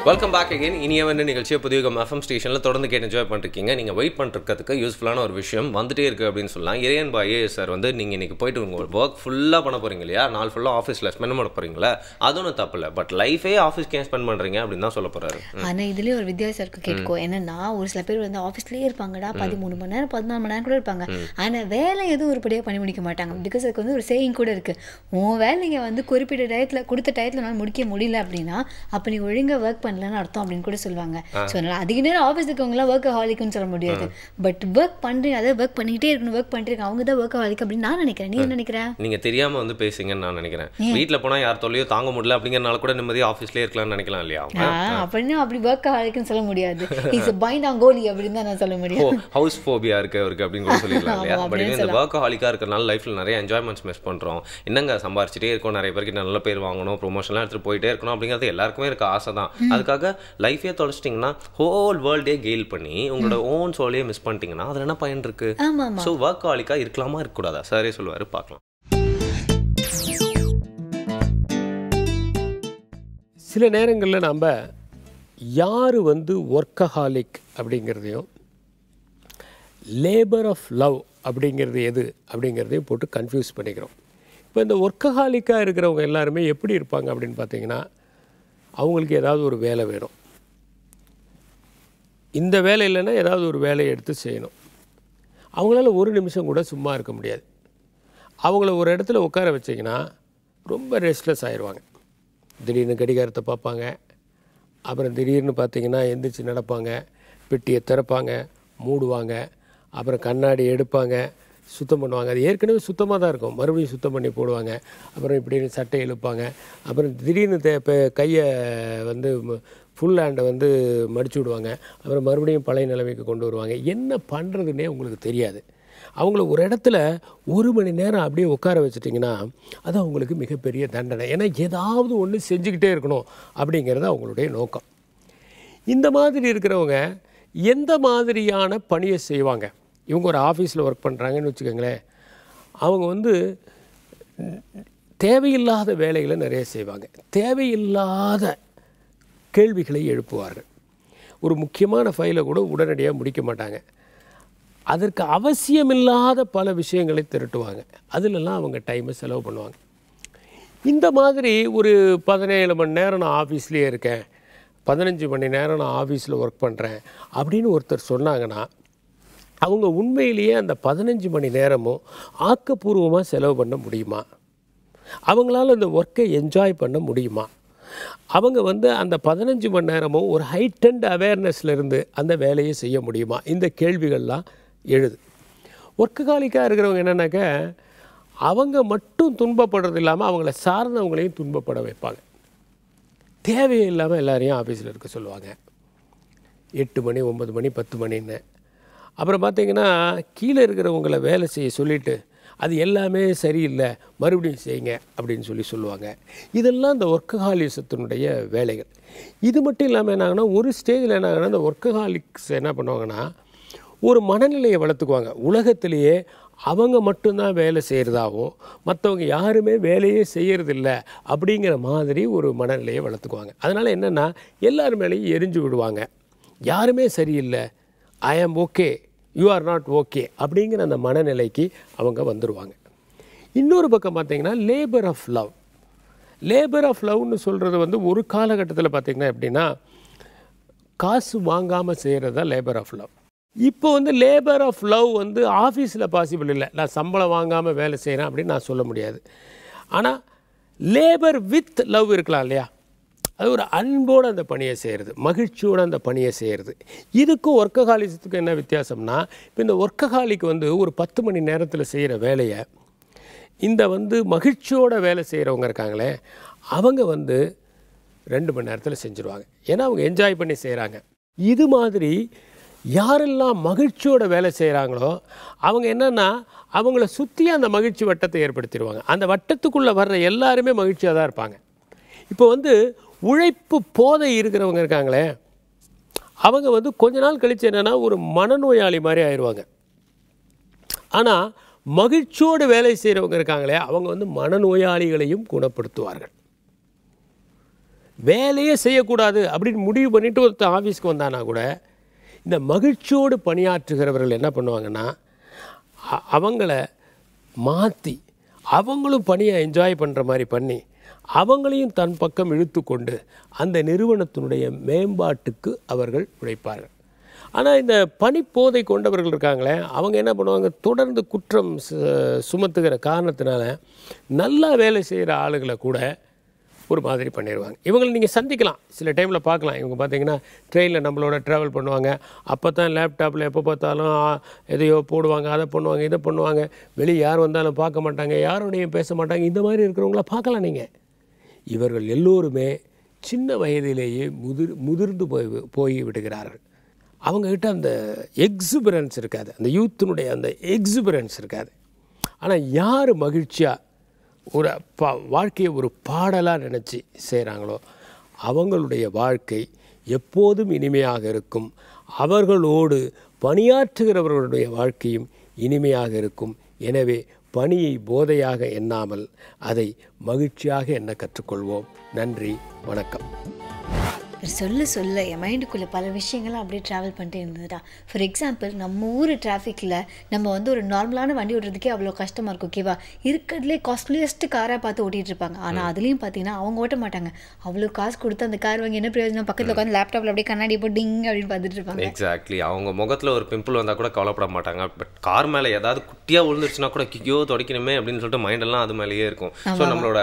Welcome back again. இனியவன் நிகழ்ச்சியை புதிய எஃப்எம் ஸ்டேஷனில் தொடர்ந்து கேட்டு என்ஜாய் பண்ணிருக்கீங்க. நீங்கள் வெயிட் பண்ணிருக்கிறதுக்கு யூஸ்ஃபுல்லான ஒரு விஷயம் வந்துட்டே இருக்குது அப்படின்னு சொல்லலாம். இறையன் பாய் சார் வந்து நீங்கள் இன்றைக்கி போயிட்டு உங்கள் ஒர்க் ஃபுல்லாக பண்ண போகிறீங்க இல்லையா, நாள் ஃபுல்லாக ஆஃபீஸில் ஸ்பெண்ட் பண்ண போகிறீங்களா, அது ஒன்றும் தப்பு இல்லை. பட் லைஃபே ஆஃபீஸ்க்கு ஏன் ஸ்பெண்ட் பண்ணுறீங்க அப்படின்னு தான் சொல்ல போகிறாரு. ஆனால் இதுலேயே ஒரு வித்தியாசம் இருக்குது கேட்கோ. என்னன்னா ஒரு சில பேர் வந்து ஆஃபீஸ்லேயே இருப்பாங்கடா, 13 மணி நேரம் 14 மணி நேரம் கூட இருப்பாங்க, ஆனால் வேலை எதுவும் உருப்படியாக பண்ணி முடிக்க மாட்டாங்க. பிகாஸ் அதுக்கு வந்து ஒரு சேயிங் கூட இருக்குது, உன் வேலைங்க வந்து குறிப்பிட்ட டயத்தில் கொடுத்த டயத்தில் நான் முடிக்க முடியல அப்படின்னா அப்போ நீ ஒழுங்காக ஒர்க் பண்ணலன்னு அர்த்தம் அப்படின்னு கூட சொல்லுவாங்க. ஸோ அதனால் அதிக நேரம் ஆஃபீஸ் இருக்கவங்களாம் ஒர்க் ஹாலிக்குன்னு சொல்ல முடியாது. பட் ஒர்க் பண்ணுறீங்க, அதை ஒர்க் பண்ணிக்கிட்டே இருக்கணும், ஒர்க் பண்ணுறீங்க, அவங்க தான் ஒர்க் ஹாலிக் அப்படின்னு நான் நினைக்கிறேன். நீ என்ன நினைக்கிறேன்? நீங்கள் தெரியாமல் வந்து பேசுங்கன்னு நான் நினைக்கிறேன். வீட்டில் போனால் யார் தொல்லையோ தாங்க முடியல அப்படிங்கிறனால கூட நிம்மதியாக ஆஃபீஸ்லேயே இருக்கலாம்னு நினைக்கலாம் இல்லையா? அப்படின்னா அப்படி ஒர்க் ஹாலிக்குன்னு சொல்ல முடியாது, இஸ் பைண்டாங்கோலி அப்படின்னு தான் நான் சொல்ல முடியும். ஹவுஸ் ஃபோபியா இருக்கு அவருக்கு அப்படின்னு கூட சொல்லிடலாம் இல்லையா? பட் இந்த ஒர்க் ஹாலிக்காக இருக்கிறனால லைஃப்பில் நிறைய என்ஜாய்மெண்ட்ஸ் மிஸ் பண்ணுறோம். என்னங்க சம்பாரிச்சிட்டே இருக்கோம், நிறைய பேருக்கு நல்ல பேர் வாங்கணும், ப்ரொமோஷன்லாம் எடுத்துகிட்டு போயிட்டே இருக்கணும் அப்படிங்கிறது எல்லாருக்குமே இருக்க ஆசை தான். அதுக்காக லைஃபே தொலைச்சிட்டிங்கன்னா ஹோல் வேர்ல்டே கெயில் பண்ணி உங்களோட ஓன் சோலையே மிஸ் பண்ணிட்டீங்கன்னா அதில் என்ன பயன் இருக்கு? ஸோ ஒர்க் ஹாலிக்கா இருக்கலாமா இருக்கக்கூடாதா? சாரே சொல்லுவார், பார்க்கலாம். சில நேரங்களில் நம்ம யார் வந்து ஒர்க்கஹாலிக் அப்படிங்கிறதையும் லேபர் ஆஃப் லவ் அப்படிங்கிறது எது அப்படிங்கிறதையும் போட்டு கன்ஃபியூஸ் பண்ணிக்கிறோம். இப்போ இந்த ஒர்க்கஹாலிக்காக இருக்கிறவங்க எல்லாருமே எப்படி இருப்பாங்க அப்படின்னு பார்த்தீங்கன்னா, அவங்களுக்கு ஏதாவது ஒரு வேலை வேணும், இந்த வேலை இல்லைன்னா ஏதாவது ஒரு வேலையை எடுத்து செய்யணும். அவங்களால ஒரு நிமிஷம் கூட சும்மா இருக்க முடியாது. அவங்கள ஒரு இடத்துல உட்கார வச்சிங்கன்னா ரொம்ப ரெஸ்ட்லெஸ் ஆயிடுவாங்க. திடீர்னு கடிகாரத்தை பார்ப்பாங்க, அப்புறம் திடீர்னு பார்த்திங்கன்னா எந்திரிச்சு நடப்பாங்க, பெட்டியை திறப்பாங்க, மூடுவாங்க, அப்புறம் கண்ணாடி எடுப்பாங்க, சுத்தம் பண்ணுவாங்க. அது ஏற்கனவே சுத்தமாக தான் இருக்கும், மறுபடியும் சுத்தம் பண்ணி போடுவாங்க. அப்புறம் இப்படின்னு சட்டை இழுப்பாங்க, அப்புறம் திடீர்னு கையை வந்து ஃபுல் ஹேண்டை வந்து மடிச்சு விடுவாங்க, அப்புறம் மறுபடியும் பழைய நிலைமைக்கு கொண்டு வருவாங்க. என்ன பண்ணுறதுன்னே உங்களுக்கு தெரியாது. அவங்கள ஒரு இடத்துல 1 மணி நேரம் அப்படியே உட்கார வச்சுட்டிங்கன்னா அது அவங்களுக்கு மிகப்பெரிய தண்டனை. ஏன்னா ஏதாவது ஒன்று செஞ்சுக்கிட்டே இருக்கணும் அப்படிங்கிறது அவங்களுடைய நோக்கம். இந்த மாதிரி இருக்கிறவங்க எந்த மாதிரியான பணியை செய்வாங்க? இவங்க ஒரு ஆஃபீஸில் ஒர்க் பண்ணுறாங்கன்னு வச்சுக்கோங்களேன், அவங்க வந்து தேவையில்லாத வேலைகளை நிறைய செய்வாங்க, தேவையில்லாத கேள்விகளை எழுப்புவார்கள். ஒரு முக்கியமான ஃபைலை கூட உடனடியாக முடிக்க மாட்டாங்க, அதற்கு அவசியமில்லாத பல விஷயங்களை திரட்டுவாங்க, அதிலெல்லாம் அவங்க டைமை செலவு பண்ணுவாங்க. இந்த மாதிரி ஒரு 17 மணி நேரம் நான் ஆஃபீஸ்லேயே இருக்கேன், 15 மணி நேரம் நான் ஆஃபீஸில் ஒர்க் பண்ணுறேன் அப்படின்னு ஒருத்தர் சொன்னாங்கன்னா, அவங்க உண்மையிலேயே அந்த 15 மணி நேரமும் ஆக்கப்பூர்வமாக செலவு பண்ண முடியுமா? அவங்களால அந்த ஒர்க்கை என்ஜாய் பண்ண முடியுமா? அவங்க வந்து அந்த 15 மணி நேரமும் ஒரு ஹைட்டண்ட் அவேர்னஸ்லேருந்து அந்த வேலையை செய்ய முடியுமா? இந்த கேள்விகள்லாம் எழுது. ஒர்க்கஹாலிக்காக இருக்கிறவங்க என்னென்னாக்க, அவங்க மட்டும் துன்பப்படுறது இல்லாமல் அவங்கள சார்ந்தவங்களையும் துன்பப்பட வைப்பாங்க. தேவையில்லாமல் எல்லாரையும் ஆஃபீஸில் இருக்க சொல்லுவாங்க, 8 மணி 9 மணி 10 மணின்னு. அப்புறம் பார்த்திங்கன்னா கீழே இருக்கிறவங்கள வேலை செய்ய சொல்லிவிட்டு அது எல்லாமே சரியில்லை மறுபடியும் செய்யுங்க அப்படின்னு சொல்லுவாங்க. இதெல்லாம் இந்த ஒர்க்கஹாலிசத்தினுடைய வேலைகள். இது மட்டும் இல்லாமல் என்ன ஆகுனா, ஒரு ஸ்டேஜில் என்ன ஆகுனா, இந்த ஒர்க்கஹாலிக்ஸ் என்ன பண்ணுவாங்கன்னா ஒரு மனநிலையை வளர்த்துக்குவாங்க. உலகத்திலேயே அவங்க மட்டும்தான் வேலை செய்கிறதாகவும் மற்றவங்க யாருமே வேலையே செய்கிறதில்ல அப்படிங்கிற மாதிரி ஒரு மனநிலையை வளர்த்துக்குவாங்க. அதனால் என்னென்னா எல்லார் மேலேயும் எரிஞ்சு விடுவாங்க. யாருமே சரியில்லை, I am okay, you are not okay அப்படிங்கிற அந்த மனநிலைக்கு அவங்க வந்துடுவாங்க. இன்னொரு பக்கம் பார்த்திங்கன்னா labour of love. Labour of லவ்னு சொல்கிறது வந்து ஒரு காலகட்டத்தில் பார்த்திங்கன்னா எப்படின்னா, காசு வாங்காமல் செய்கிறது தான் லேபர் ஆஃப் லவ். இப்போ வந்து லேபர் ஆஃப் லவ் வந்து ஆஃபீஸில் பாசிபிள் இல்லை. நான் சம்பளம் வாங்காமல் வேலை செய்கிறேன் அப்படின்னு நான் சொல்ல முடியாது. ஆனால் லேபர் வித் லவ் இருக்கலாம் இல்லையா, அது ஒரு அன்போடு அந்த பணியை செய்கிறது, மகிழ்ச்சியோடு அந்த பணியை செய்கிறது. இதுக்கும் ஒர்க்கஹாலிசத்துக்கும் என்ன வித்தியாசம்னா, இப்போ இந்த ஒர்க்கஹாலிக்கு வந்து ஒரு 10 மணி நேரத்தில் செய்கிற வேலையை இந்த வந்து மகிழ்ச்சியோட வேலை செய்கிறவங்க இருக்காங்களே அவங்க வந்து 2 மணி நேரத்தில் செஞ்சுருவாங்க. ஏன்னா அவங்க என்ஜாய் பண்ணி செய்கிறாங்க. இது மாதிரி யாரெல்லாம் மகிழ்ச்சியோட வேலை செய்கிறாங்களோ அவங்க என்னென்னா அவங்கள சுற்றி அந்த மகிழ்ச்சி வட்டத்தை ஏற்படுத்திடுவாங்க. அந்த வட்டத்துக்குள்ளே வர்ற எல்லாருமே மகிழ்ச்சியாக தான் இருப்பாங்க. இப்போ வந்து உழைப்பு போதை இருக்கிறவங்க இருக்காங்களே அவங்க வந்து கொஞ்ச நாள் கழித்து என்னென்னா ஒரு மனநோயாளி மாதிரி ஆயிடுவாங்க. ஆனால் மகிழ்ச்சியோடு வேலை செய்கிறவங்க இருக்காங்களே அவங்க வந்து மனநோயாளிகளையும் குணப்படுத்துவார்கள். வேலையே செய்யக்கூடாது அப்படின்னு முடிவு பண்ணிவிட்டு ஒருத்தர் ஆஃபீஸ்க்கு வந்தானா கூட இந்த மகிழ்ச்சியோடு பணியாற்றுகிறவர்கள் என்ன பண்ணுவாங்கன்னா அவங்கள மாற்றி அவங்களும் பணியை என்ஜாய் பண்ணுற மாதிரி பண்ணி அவங்களையும் தன் பக்கம் இழுத்து கொண்டு அந்த நிறுவனத்தினுடைய மேம்பாட்டுக்கு அவர்கள் உழைப்பார்கள். ஆனால் இந்த பணிப்போதை கொண்டவர்கள் இருக்காங்களே அவங்க என்ன பண்ணுவாங்க, தொடர்ந்து குற்றம் சுமத்துகிற காரணத்தினால நல்லா வேலை செய்கிற ஆளுகளை கூட ஒரு மாதிரி பண்ணிடுவாங்க. இவங்களை நீங்கள் சந்திக்கலாம், சில டைமில் பார்க்கலாம். இவங்க பார்த்தீங்கன்னா ட்ரெயினில் நம்மளோட ட்ராவல் பண்ணுவாங்க, அப்போ தான் லேப்டாப்பில் எப்போ பார்த்தாலும் எதையோ போடுவாங்க, அதை பண்ணுவாங்க, இதை பண்ணுவாங்க, வெளியே யார் வந்தாலும் பார்க்க மாட்டாங்க, யாரோடையும் பேச மாட்டாங்க. இந்த மாதிரி இருக்கிறவங்கள பார்க்கலாம் நீங்கள். இவர்கள் எல்லோருமே சின்ன வயதிலேயே முதிர்ந்து போய் விடுகிறார்கள். அவங்கக்கிட்ட அந்த எக்ஸுபரன்ஸ் இருக்காது, அந்த யூத்தினுடைய அந்த எக்ஸுபரன்ஸ் இருக்காது. ஆனால் யார் மகிழ்ச்சியாக ஒரு வாழ்க்கையை ஒரு பாடலாக நினச்சி செய்கிறாங்களோ அவங்களுடைய வாழ்க்கை எப்போதும் இனிமையாக இருக்கும். அவர்களோடு பணியாற்றுகிறவர்களுடைய வாழ்க்கையும் இனிமையாக இருக்கும். எனவே பணியை போதையாக எண்ணாமல் அதை மகிழ்ச்சியாக எண்ண கற்றுக்கொள்வோம். நன்றி, வணக்கம். சொல்ல சொல்ல என் மைண்டுக்குள்ளே பல விஷயங்கள்லாம் அப்படியே ட்ராவல் பண்ணிட்டு இருந்ததுடா. ஃபார் எக்ஸாம்பிள், நம்ம ஊர் டிராஃபிக்கில் நம்ம வந்து ஒரு நார்மலான வண்டி ஓட்டுறதுக்கே அவ்வளோ கஷ்டமாக இருக்கும். ஓகேவா, இருக்கிறதுலே காஸ்ட்லியஸ்ட் காராக பார்த்து ஓட்டிகிட்டு இருப்பாங்க. ஆனால் அதுலேயும் பார்த்தீங்கன்னா அவங்க ஓட்ட மாட்டாங்க. அவ்வளோ காசு கொடுத்து அந்த கார் வாங்கி என்ன பிரயோஜனம், பக்கத்தில் உட்காந்து லேப்டாப்பில் அப்படியே கண்ணாடி போட்டு டிங் அப்படின்னு பார்த்துட்டு இருப்பாங்க. எக்ஸாக்ட்லி. அவங்க முகத்தில் ஒரு பிம்பிள் வந்தால் கூட கவலைப்பட மாட்டாங்க. பட் கார் மேலே ஏதாவது குட்டியாக விழுந்துருச்சுன்னா கூட கியோ துடைக்கணுமே அப்படின்னு சொல்லிட்டு மைண்டெல்லாம் அது மேலேயே இருக்கும். ஸோ நம்மளோட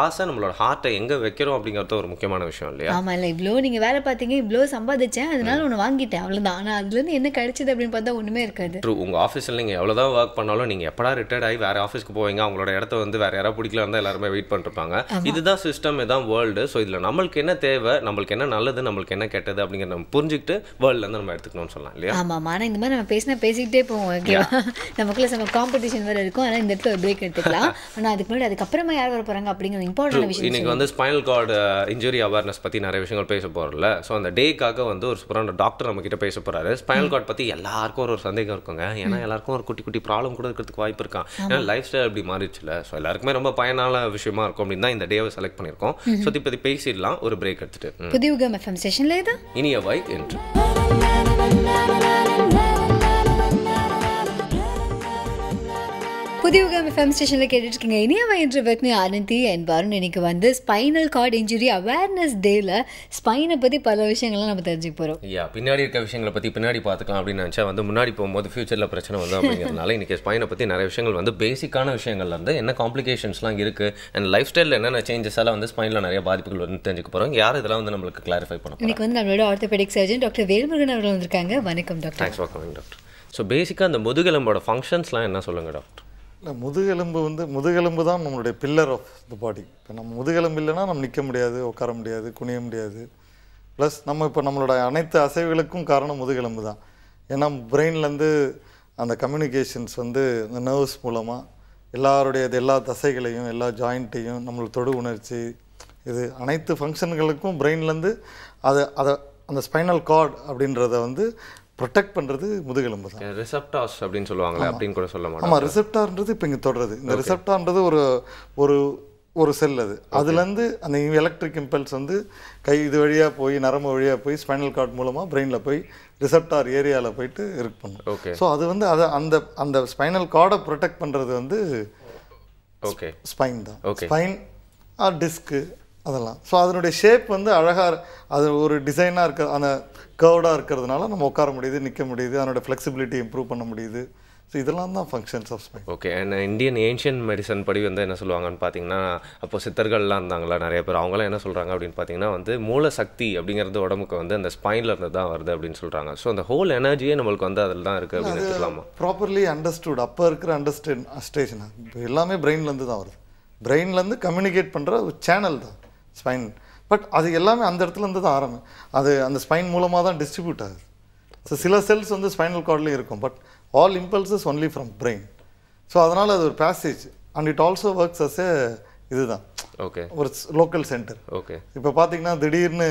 ஆசை, நம்மளோட ஹார்ட்டை எங்கே வைக்கிறோம் அப்படிங்கிறது ஒரு முக்கியமான விஷயம் இல்லையா? ஆமாம், இல்லை இவ்வளோ நீங்கள் வேலை பார்த்தீங்க, இவ்வளோ சம்பாதிச்சேன், அதனால ஒன்று வாங்கிட்டேன், அவ்வளோதான். ஆனால் அதுலேருந்து என்ன கிடைச்சது அப்படின்னு பார்த்தா ஒன்றுமே இருக்காது. ட்ரூ. உங்கள் ஆஃபீஸில் நீங்கள் எவ்வளோதான் ஒர்க் பண்ணாலும் நீங்கள் எப்படா ரிட்டையர்ட் ஆகி வேறு ஆஃபீஸ்க்கு போவீங்க, அவங்களோட இடத்த வந்து வேறு யாராவது பிடிக்கல இருந்தால் எல்லாருமே வெயிட் பண்ணிருப்பாங்க. இதுதான் சிஸ்டம், இதுதான் வேர்ல்டு. ஸோ இதில் நம்மளுக்கு என்ன தேவை, நம்மளுக்கு என்ன நல்லது, நம்மளுக்கு என்ன கெட்டது அப்படிங்கிற நம்ம புரிஞ்சுக்கிட்டு வேர்ல்ட்லேருந்து நம்ம எடுத்துக்கணும்னு சொல்லலாம் இல்லையா? ஆமாம். ஆனால் இந்த மாதிரி நம்ம பேசிக்கிட்டே போவோம். ஓகேவா, நமக்குள்ள நம்ம காம்படிஷன் வேறு இருக்கும். ஆனால் இந்த இடத்துல ஒரு பிரேக் எடுத்துக்கலாம். ஆனால் அதுக்கு முன்னாடி அதுக்கப்புறமா யார் வர போகிறாங்க அப்படிங்கிற இம்பார்ட்டன்ட் விஷயம். இன்னைக்கு வந்து ஸ்பைனல் கார்டு இன்ஜுரி அவேர்னஸ் பற்றி நிறைய விஷயங்கள் பேச போகிறோம்ல. ஸோ அந்த டேக்காக வந்து ஒரு சூப்பரான டாக்டர் நம்ம கிட்ட பேச போகிறாரு. ஸ்பைனல் கார்டு பற்றி எல்லாருக்கும் ஒரு சந்தேகம் இருக்குங்க. ஏன்னா எல்லாருக்கும் ஒரு குட்டி குட்டி ப்ராப்ளம் கூட இருக்கிறதுக்கு வாய்ப்பு இருக்கான். ஏன்னா லைஃப் ஸ்டைல் அப்படி மாறிடுச்சுல. ஸோ எல்லாருக்குமே ரொம்ப பயனான விஷயமா இருக்கும் அப்படின்னு தான் இந்த டேவை செலக்ட் பண்ணியிருக்கோம். ஸோ இப்போ பேசிடலாம் ஒரு பிரேக் எடுத்துட்டு. புதியுகம் FM ஸ்டேஷன்ல இது இனியவை என்று புதியுகம் FM ஸ்டேஷனில் கேட்டுட்ருக்கீங்க. இனியவை என்று வெக்னி ஆனந்தி அண்ட் வருண். இன்னைக்கு வந்து ஸ்பைனல் கார்டு இன்ஜுரி அவேர்னஸ் டேல ஸ்பைனை பற்றி பல விஷயங்கள்லாம் நம்ம தெரிஞ்சுக்க போகிறோம். பின்னாடி இருக்க விஷயங்களை பற்றி பின்னாடி பார்த்துக்கலாம் அப்படின்னு நினச்சா வந்து முன்னாடி போகும்போது ஃபியூச்சரில் பிரச்சனை வந்து அப்படிங்கிறதுனால இன்றைக்கி ஸ்பைனை பற்றி நிறைய விஷயங்கள் வந்து பேசிக்கான விஷயங்கள்லேருந்து என்ன காம்ப்ளிகேஷன்ஸ்லாம் இருக்குது அண்ட் லைஃப் ஸ்டைலில் என்னென்ன சேஞ்சஸால் வந்து ஸ்பைனில் நிறைய பாதிப்புகள் வந்து தெரிஞ்சுக்க போகிறோம். யார் இதெல்லாம் வந்து நம்மளுக்கு கிளாரிஃபை பண்ண இன்னைக்கு வந்து நம்மளோட ஆர்த்தோபெடிக் சர்ஜன் டாக்டர் வேல்முருகன் அவர்கள் வந்திருக்காங்க. வணக்கம் doctor. Thanks for coming doctor. So பேசிக்காக அந்த முதுகெலும்போட ஃபங்க்ஷன்ஸ்லாம் என்ன சொல்லுங்கள் டாக்டர்? இல்லை, முதுகெலும்பு தான் நம்மளுடைய பில்லர் ஆஃப் த பாடி. இப்போ நம்ம முதுகெலும்பு இல்லைன்னா நம்ம நிற்க முடியாது, உட்கார முடியாது, குனிய முடியாது. ப்ளஸ் நம்ம இப்போ நம்மளோட அனைத்து அசைவுகளுக்கும் காரணம் முதுகெலும்பு தான். ஏன்னா பிரெயின்லேருந்து அந்த கம்யூனிகேஷன்ஸ் வந்து இந்த நர்வ்ஸ் மூலமாக எல்லா தசைகளையும் எல்லா ஜாயிண்ட்டையும் நம்மளுக்கு தொடு உணர்ச்சி இது அனைத்து ஃபங்க்ஷன்களுக்கும் பிரெயின்லேருந்து அதை அந்த ஸ்பைனல் கார்டு அப்படின்றத வந்து ப்ரொடெக்ட் பண்ணுறது முதுகெலும்பு தான். ரிசெப்டார்ஸ் அப்படின்னு சொல்லுவாங்களே அப்படின்னு கூட சொல்ல மாட்டோம். ஆமாம், ரிசெப்டார்ன்றது இப்போ இங்கே தொடருது. இந்த ரிசெப்டார்ன்றது ஒரு செல். அதுலேருந்து அந்த எலக்ட்ரிக் இம்பல்ஸ் வந்து இது வழியாக போய் நரம்பு வழியாக போய் ஸ்பைனல் கார்டு மூலமாக பிரெயினில் போய் ரிசெப்டார் ஏரியாவில் போயிட்டு இருக்கு பண்ணும். ஓகே. ஸோ அது வந்து அந்த ஸ்பைனல் கார்டை ப்ரொடெக்ட் பண்ணுறது வந்து ஓகே ஸ்பைன் தான். ஸ்பைன் டிஸ்க்கு அதெல்லாம். ஸோ அதனுடைய ஷேப் வந்து அழகாக அது ஒரு டிசைனாக இருக்க அந்த கர்வ்டாக இருக்கிறதுனால நம்ம உட்கார முடியுது, நிற்க முடியுது, அதனோட ஃப்ளெக்சிபிலிட்டி இம்ப்ரூவ் பண்ண முடியுது. ஸோ இதெல்லாம் தான் functions of spine. Okay. And Indian ancient medicine படி வந்து என்ன சொல்லுவாங்கன்னு பார்த்தீங்கன்னா, அப்போ சித்தர்கள்லாம் இருந்தாங்களா நிறைய பேர், அவங்களாம் என்ன சொல்கிறாங்க அப்படின்னு பார்த்தீங்கன்னா வந்து மூல சக்தி அப்படிங்கிறது உடம்புக்கு வந்து அந்த ஸ்பைனில் இருந்து தான் வருது அப்படின்னு சொல்கிறாங்க. ஸோ அந்த ஹோல் எனர்ஜியே நம்மளுக்கு வந்து அதில் தான் இருக்குது அப்படின்னு எடுத்துக்கலாமா? Properly understood. அப்போ இருக்கிற அண்டர்ஸ்டேஷன் இப்போ எல்லாமே பிரெயின்லேருந்து தான் வருது. பிரெயின்லேருந்து கம்யூனிகேட் பண்ணுற ஒரு சேனல் தான் ஸ்பைன். பட் அது எல்லாமே அந்த இடத்துலேருந்து தான் ஆரம்பம். அது அந்த ஸ்பைன் மூலமாக தான் டிஸ்ட்ரிபியூட் ஆகுது. ஸோ சில செல்ஸ் வந்து ஸ்பைனல் கார்ட்லேயும் இருக்கும், but all impulses only from brain. So அதனால் அது ஒரு passage and it also works as a இதுதான் ஓகே ஒரு லோக்கல் சென்டர். ஓகே. இப்போ பார்த்தீங்கன்னா திடீர்னு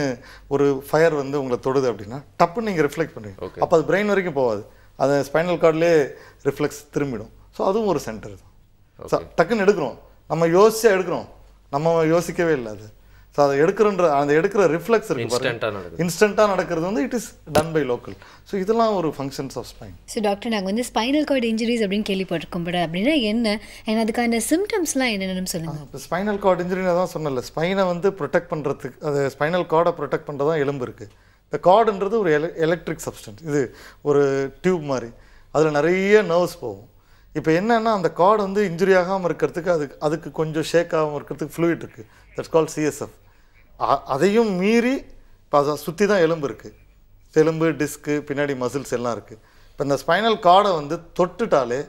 ஒரு ஃபயர் வந்து உங்களை தொடுது அப்படின்னா டப்புன்னு நீங்கள் ரிஃப்ளெக்ட் பண்ணுவீங்க. அப்போ அது பிரெயின் வரைக்கும் போகாது, அது ஸ்பைனல் கார்ட்லேயே ரிஃப்ளெக்ஸ் திரும்பிடும். ஸோ அதுவும் ஒரு சென்டர் தான். ஸோ டக்குன்னு எடுக்கிறோம், நம்ம யோசிச்சா எடுக்கிறோம், நம்ம யோசிக்கவே இல்லை. அது ஸோ அதை எடுக்கிறன்ற அந்த எடுக்கிற ரிஃப்ளெக்ஸ் இருக்கு, இன்ஸ்டண்ட்டாக நடக்கிறது வந்து it is done by local. So இதெல்லாம் ஒரு functions of spine. So doctor, நாங்கள் வந்து ஸ்பைனல் கார்டு இன்ஜுரிஸ் அப்படின்னு கேள்விப்பட்டிருக்கோம். பட் அப்படின்னா என்ன, ஏன்னா அதுக்கான சிம்டம்ஸ்லாம் என்னென்னு சொல்லுங்கள். இப்போ ஸ்பைனல் கார்டு இன்ஜுரின்னு தான் சொன்னல, ஸ்பைனை வந்து ப்ரொடெக்ட் பண்ணுறதுக்கு, அது ஸ்பைனல் கார்டை ப்ரொடெக்ட் பண்ணுறது தான் எலும்பு இருக்குது. இந்த கார்டுன்றது ஒரு எலக்ட்ரிக் சப்ஸ்டன்ஸ், இது ஒரு டியூப் மாதிரி, அதில் நிறைய நர்வ்ஸ் போகும். இப்போ என்னென்னா அந்த கார்டு வந்து இன்ஜுரி ஆகாமல் இருக்கிறதுக்கு அதுக்கு கொஞ்சம் ஷேக் ஆகாமல் இருக்கிறதுக்கு ஃப்ளூயிட் இருக்குது, தட்ஸ் கால் சிஎஸ்எஃப். அதையும் மீறி இப்போ அதை சுற்றி தான் எலும்பு இருக்குது, எலும்பு டிஸ்க்கு பின்னாடி மசில்ஸ் எல்லாம் இருக்குது. இப்போ இந்த ஸ்பைனல் கார்டை வந்து தொட்டுட்டாலே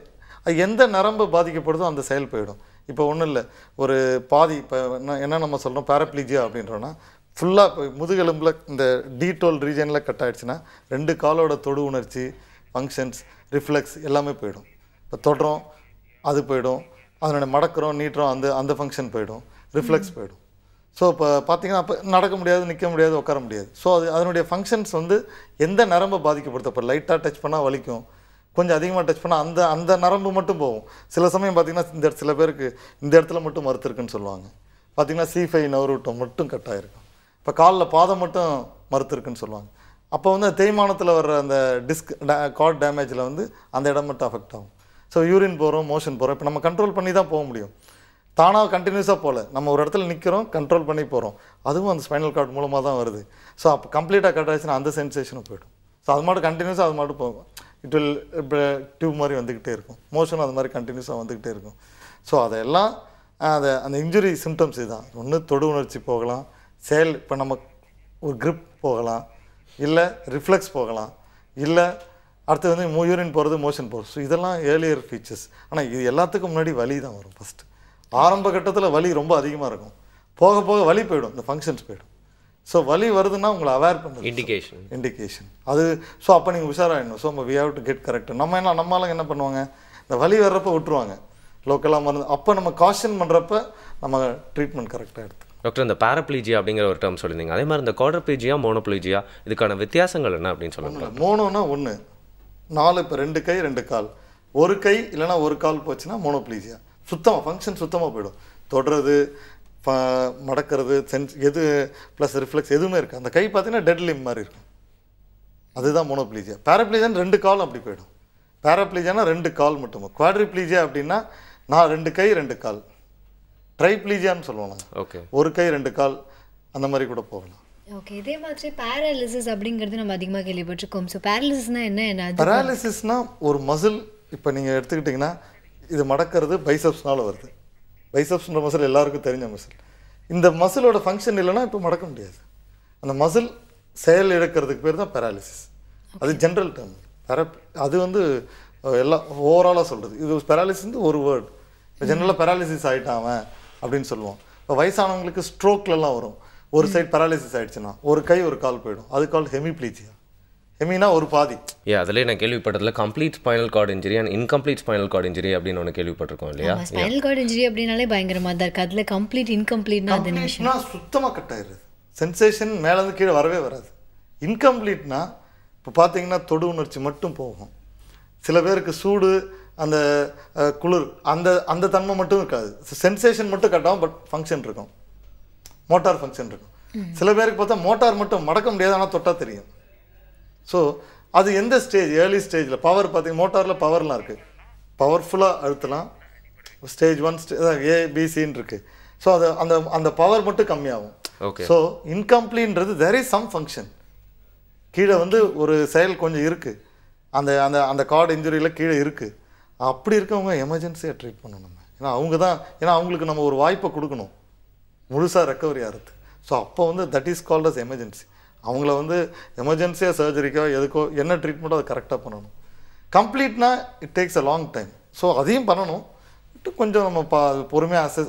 எந்த நரம்பு பாதிக்கப்படுதோ அந்த செயல் போயிடும். இப்போ ஒன்றும் இல்லை, ஒரு பாதி இப்போ என்ன நம்ம சொல்கிறோம் பேரப்ளீஜியா அப்படின்றோன்னா ஃபுல்லாக இப்போ முதுகெலும்பில் இந்த டீடோல் ரீஜனில் கட் ஆகிடுச்சுன்னா 2 காலோட தொடு உணர்ச்சி, ஃபங்க்ஷன்ஸ், ரிஃப்ளெக்ஸ் எல்லாமே போயிடும். இப்போ தொடுறோம் அது போயிடும், அதனுடைய மடக்கிறோம் நீட்டுறோம் அந்த ஃபங்க்ஷன் போயிடும், ரிஃப்ளெக்ஸ் போயிடும். ஸோ இப்போ பார்த்தீங்கன்னா அப்போ நடக்க முடியாது, நிற்க முடியாது, உட்கார முடியாது. ஸோ அதனுடைய ஃபங்க்ஷன்ஸ் வந்து எந்த நரம்பை பாதிக்கப்படுத்த, இப்போ லைட்டாக டச் பண்ணால் வலிக்கும், கொஞ்சம் அதிகமாக டச் பண்ணால் அந்த நரம்பு மட்டும் போகும். சில சமயம் பார்த்திங்கன்னா சில பேருக்கு இந்த இடத்துல மட்டும் மறுத்துருக்குன்னு சொல்லுவாங்க. பார்த்திங்கன்னா C5 நர்வூட்டம் மட்டும் கட் ஆகிருக்கும். இப்போ காலில் பாதம் மட்டும் மறுத்துருக்குன்னு சொல்லுவாங்க. அப்போ வந்து தேய்மானத்தில் வர்ற அந்த டிஸ்க் கார்ட் டேமேஜில் வந்து அந்த இடம் மட்டும் அஃபெக்ட் ஆகும். ஸோ யூரின் போகிறோம், மோஷன் போகிறோம், இப்போ நம்ம கண்ட்ரோல் பண்ணி தான் போக முடியும். தானாக கண்டினியூஸாக போகல, நம்ம ஒரு இடத்துல நிற்கிறோம், கண்ட்ரோல் பண்ணி போகிறோம், அதுவும் அந்த ஸ்பைனல் கார்டு மூலமாக தான் வருது. ஸோ அப்போ கம்ப்ளீட்டாக கட் ஆகிடுச்சுன்னா அந்த சென்சேஷனும் போய்டும். ஸோ அது மட்டும் கண்டினியூஸாக அது மட்டும் போகும், இட் வில் இப்போ டியூப் மாதிரி வந்துக்கிட்டே இருக்கும், மோஷனும் அது மாதிரி கண்டினியூஸாக வந்துக்கிட்டே இருக்கும். ஸோ அதெல்லாம் அந்த இன்ஜுரி சிம்டம்ஸ் இதுதான். ஒன்று தொடு உணர்ச்சி போகலாம், செயல் இப்போ நம்ம ஒரு grip போகலாம், இல்லை ரிஃப்ளெக்ஸ் போகலாம், இல்லை அடுத்து வந்து யூரின் போகிறது, மோஷன் போகிறது. ஸோ இதெல்லாம் ஏர்லியர் ஃபீச்சர்ஸ். ஆனால் இது எல்லாத்துக்கும் முன்னாடி வலி தான் வரும். ஃபஸ்ட்டு ஆரம்ப கட்டத்தில் வலி ரொம்ப அதிகமாக இருக்கும், போக போக வலி போயிடும், இந்த ஃபங்க்ஷன்ஸ் போயிடும். ஸோ வலி வருதுன்னா உங்களை அவேர் பண்ணுறது இண்டிகேஷன் அது. ஸோ அப்போ நீங்கள் உஷாராகிடணும். So we have to get correct. நம்மளால என்ன பண்ணுவாங்க, இந்த வலி வர்றப்போ விட்டுருவாங்க, லோக்கலாக மருந்து. அப்போ நம்ம காஷன் பண்ணுறப்ப நம்ம ட்ரீட்மெண்ட் கரெக்டாக எடுத்து. டாக்டர், இந்த பேரப்ளீஜியா அப்படிங்கிற ஒரு டேர்ம் சொல்லியிருந்தீங்க, அதே மாதிரி இந்த குவாட்ரப்ளீஜியா, மோனோப்ளீஜியா, இதுக்கான வித்தியாசங்கள் என்ன அப்படின்னு சொல்லுங்கள். மோனோனா 1 4, இப்போ 2 கை 2 கால், ஒரு கை இல்லைனா ஒரு கால் போச்சுன்னா மோனோப்ளீஜியா. சுத்தமாக ஃபங்க்ஷன் சுத்தமாக போயிடும், தொடுறது, மடக்கிறது, எது ப்ளஸ் ரிஃப்ளெக்ஸ் எதுவுமே இருக்குது. அந்த கை பார்த்தீங்கன்னா டெட் லிம் மாதிரி இருக்கும், அதுதான் மோனோப்ளீஜியா. பேரப்ளீஜியான்னு 2 கால் அப்படி போயிடும். பேரப்ளீஜியானா 2 கால் மட்டும். குவாட்ரிப்ளீஜியா அப்படின்னா 2 கை 2 கால். ட்ரைப்ளீஜியான்னு சொல்லுவாங்க, ஓகே, ஒரு கை 2 கால் அந்த மாதிரி கூட போகலாம். ஓகே. இதே மாதிரி பேரலிசிஸ் அப்படிங்கிறது நம்ம அதிகமாக கேள்விப்பட்டிருக்கோம். ஸோ பேரலிசிஸ்னால் என்ன? பேரலிசிஸ்னால் ஒரு மசில், இப்போ நீங்கள் எடுத்துக்கிட்டிங்கன்னா இது மடக்கிறது பைசப்ஸ்னால வருது. பைசப்ஸ்ன்ற மசில் எல்லாருக்கும் தெரிஞ்ச மசில். இந்த மசிலோட ஃபங்க்ஷன் இல்லைன்னா இப்போ மடக்க முடியாது. அந்த மசில் செயல் இழக்கிறதுக்கு பேர் தான் பேராலிசிஸ். அது ஜென்ரல் டேர்ம். அது வந்து எல்லாம் ஓவராலாக சொல்கிறது. இது பேராலிசிஸ் ஒரு வேர்டு. இப்போ ஜென்ரலாக பேராலிசிஸ் ஆகிட்டான் அவன் அப்படின்னு சொல்லுவோம். இப்போ வயசானவங்களுக்கு ஸ்ட்ரோக்லலாம் வரும், ஒரு சைடு பேராலிசிஸ் ஆகிடுச்சுன்னா ஒரு கை ஒரு கால் போயிடும், அது கால் ஹெமிப்ளீஜியா. ஹெமினா ஒரு பாதி. அதிலே நான் கேள்விப்பட்டதில் complete spinal cord injury and incomplete spinal cord injury அப்படின்னு ஒன்று கேள்விப்பட்டிருக்கோம் இல்லையா? ஸ்பைனல் கார்டு இன்ஜுரி அப்படின்னாலே பயங்கரமாக தான் இருக்குது. அதில் கம்ப்ளீட் இன்கம்ப்ளீட்னா அது நிமிஷம்னா சுத்தமாக கட் ஆயிடுது, சென்சேஷன் மேலேருந்து கீழே வரவே வராது. இன்கம்ப்ளீட்னா இப்போ பார்த்தீங்கன்னா தொடு உணர்ச்சி மட்டும் போகும். சில பேருக்கு சூடு, அந்த குளிர், அந்த தன்மை மட்டும் இருக்காது, சென்சேஷன் மட்டும் கட் ஆகும், பட் ஃபங்க்ஷன் இருக்கும், மோட்டார் ஃபங்க்ஷன் இருக்கும். சில பேருக்கு பார்த்தா மோட்டார் மட்டும் மடக்க முடியாது, ஆனால் தொட்டால் தெரியும். ஸோ அது எந்த ஸ்டேஜ், ஏர்லி ஸ்டேஜில் பவர் பார்த்தீங்கன்னா மோட்டாரில் பவர்லாம் இருக்குது, பவர்ஃபுல்லாக அழுத்தலாம். ஸ்டேஜ் 1 ABCன்னு இருக்குது. ஸோ அது அந்த பவர் மட்டும் கம்மியாகும். ஸோ இன்கம்ப்ளீட்ன்றது தேர் இஸ் சம் ஃபங்க்ஷன், கீழே வந்து ஒரு செயல் கொஞ்சம் இருக்குது, அந்த கார்டு இன்ஜுரியில் கீழே இருக்குது, அப்படி இருக்கவங்க எமர்ஜென்சியாக ட்ரீட் பண்ணணும் நம்ம. ஏன்னா அவங்களுக்கு நம்ம ஒரு வாய்ப்பை கொடுக்கணும் முழுசாக ரெக்கவரி ஆகிறது. ஸோ அப்போ வந்து that is called as emergency. அவங்கள வந்து எமர்ஜென்சியாக சர்ஜரிக்கோ எதுக்கோ என்ன ட்ரீட்மெண்ட்டோ அதை கரெக்டாக பண்ணணும். கம்ப்ளீட்னா it takes a long time. So அதையும் பண்ணணும், கொஞ்சம் நம்ம பொறுமையாக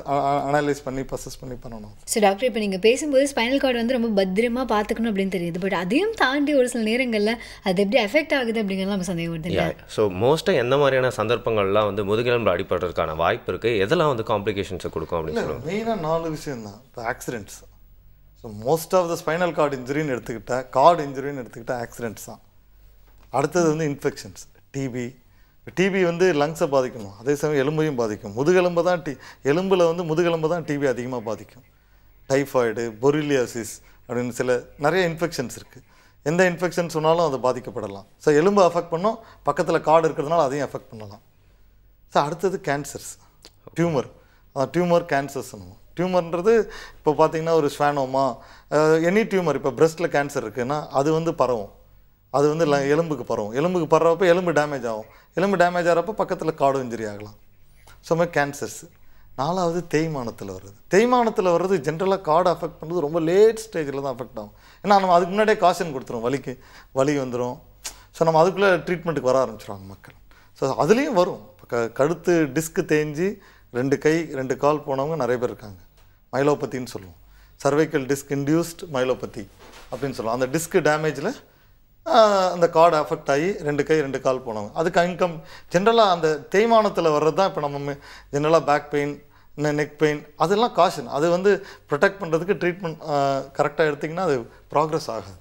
அனலைஸ் பண்ணி ப்ரொசஸ் பண்ணி பண்ணணும். ஸோ டாக்டர், இப்போ நீங்கள் பேசும்போது ஸ்பைனல் கார்டு வந்து ரொம்ப பத்திரமா பார்த்துக்கணும் அப்படின்னு தெரியுது. பட் அதையும் தாண்டி ஒரு சில நேரங்களில் அது எப்படி எஃபெக்ட் ஆகுது அப்படிங்கிறது நம்ம சந்தேகம் வருது இல்லையா? ஸோ மோஸ்ட்டாக எந்த மாதிரியான சந்தர்ப்பங்கள்லாம் வந்து முதுகெலும்பு அடிபடுறதுக்கான வாய்ப்பு இருக்குது, எதெல்லாம் வந்து காம்ப்ளிகேஷன்ஸை கொடுக்கும் அப்படின்னு சொல்லுவாங்க? மெயினாக 4 விஷயம் தான். இப்போ accidents. So most of the spinal cord இன்ஜுரின்னு எடுத்துக்கிட்டால் ஆக்சிடென்ட்ஸ் தான். அடுத்தது வந்து இன்ஃபெக்ஷன்ஸ். டிபி வந்து லங்ஸை பாதிக்கணும், அதே சமயம் எலும்பையும் பாதிக்கும். முதுகெலும்பு தான் முதுகெலும்பு தான் டிபி அதிகமாக பாதிக்கும். டைஃபாய்டு, பொரிலியாசிஸ் அப்படின்னு நிறைய இன்ஃபெக்ஷன்ஸ் இருக்குது. எந்த இன்ஃபெக்ஷன் சொன்னாலும் அது பாதிக்கப்படலாம். ஸோ எலும்பு அஃபெக்ட் பண்ணோம், பக்கத்தில் கார்டு இருக்கிறதுனால அதையும் அஃபெக்ட் பண்ணலாம். ஸோ அடுத்தது கேன்சர்ஸ், டியூமர் கேன்சர்ஸ். டியூமர்ன்றது இப்போ பார்த்தீங்கன்னா ஒரு ஸ்வானோமா, எனி டியூமர். இப்போ பிரெஸ்ட்டில் கேன்சர் இருக்குன்னா அது வந்து பரவும், அது வந்து எலும்புக்கு பரவப்போ எலும்பு டேமேஜ் ஆகும். எலும்பு டேமேஜ் ஆகிறப்போ பக்கத்தில் கார்டு இன்ஜுரி ஆகலாம். ஸோ மாதிரி கேன்சர்ஸ். 4வது தேய்மானத்தில் வர்றது ஜென்ரலாக கார்டு அஃபெக்ட் பண்ணுறது ரொம்ப லேட் ஸ்டேஜில் தான் அஃபெக்ட் ஆகும். ஏன்னா நம்ம அதுக்கு முன்னாடியே காஷன் கொடுத்துரும், வலி வந்துடும். ஸோ நம்ம அதுக்குள்ளே ட்ரீட்மெண்ட்டுக்கு வர ஆரம்பிச்சிடுவாங்க மக்கள். ஸோ அதுலேயும் வரும். இப்போ கழுத்து டிஸ்க்கு தேஞ்சி 2 கை 2 கால் போனவங்க நிறைய பேர் இருக்காங்க. மைலோபத்தின்னு சொல்லுவோம், சர்வைக்கல் டிஸ்க் இன்டியூஸ்ட் மைலோபத்தி அப்படின்னு சொல்லுவோம். அந்த டிஸ்க்கு டேமேஜில் அந்த கார்டு அஃபெக்ட் ஆகி 2 கை 2 கால் போனவங்க. அதுக்கு ஜென்ரலாக அந்த தேய்மானத்தில் வர்றது தான். இப்போ நம்ம ஜென்ரலாக பேக் பெயின், நெக் பெயின், அதெல்லாம் காஷன். அது வந்து ப்ரொடெக்ட் பண்ணுறதுக்கு ட்ரீட்மெண்ட் கரெக்டாக எடுத்திங்கன்னா அது ப்ராக்ரஸ் ஆகாது.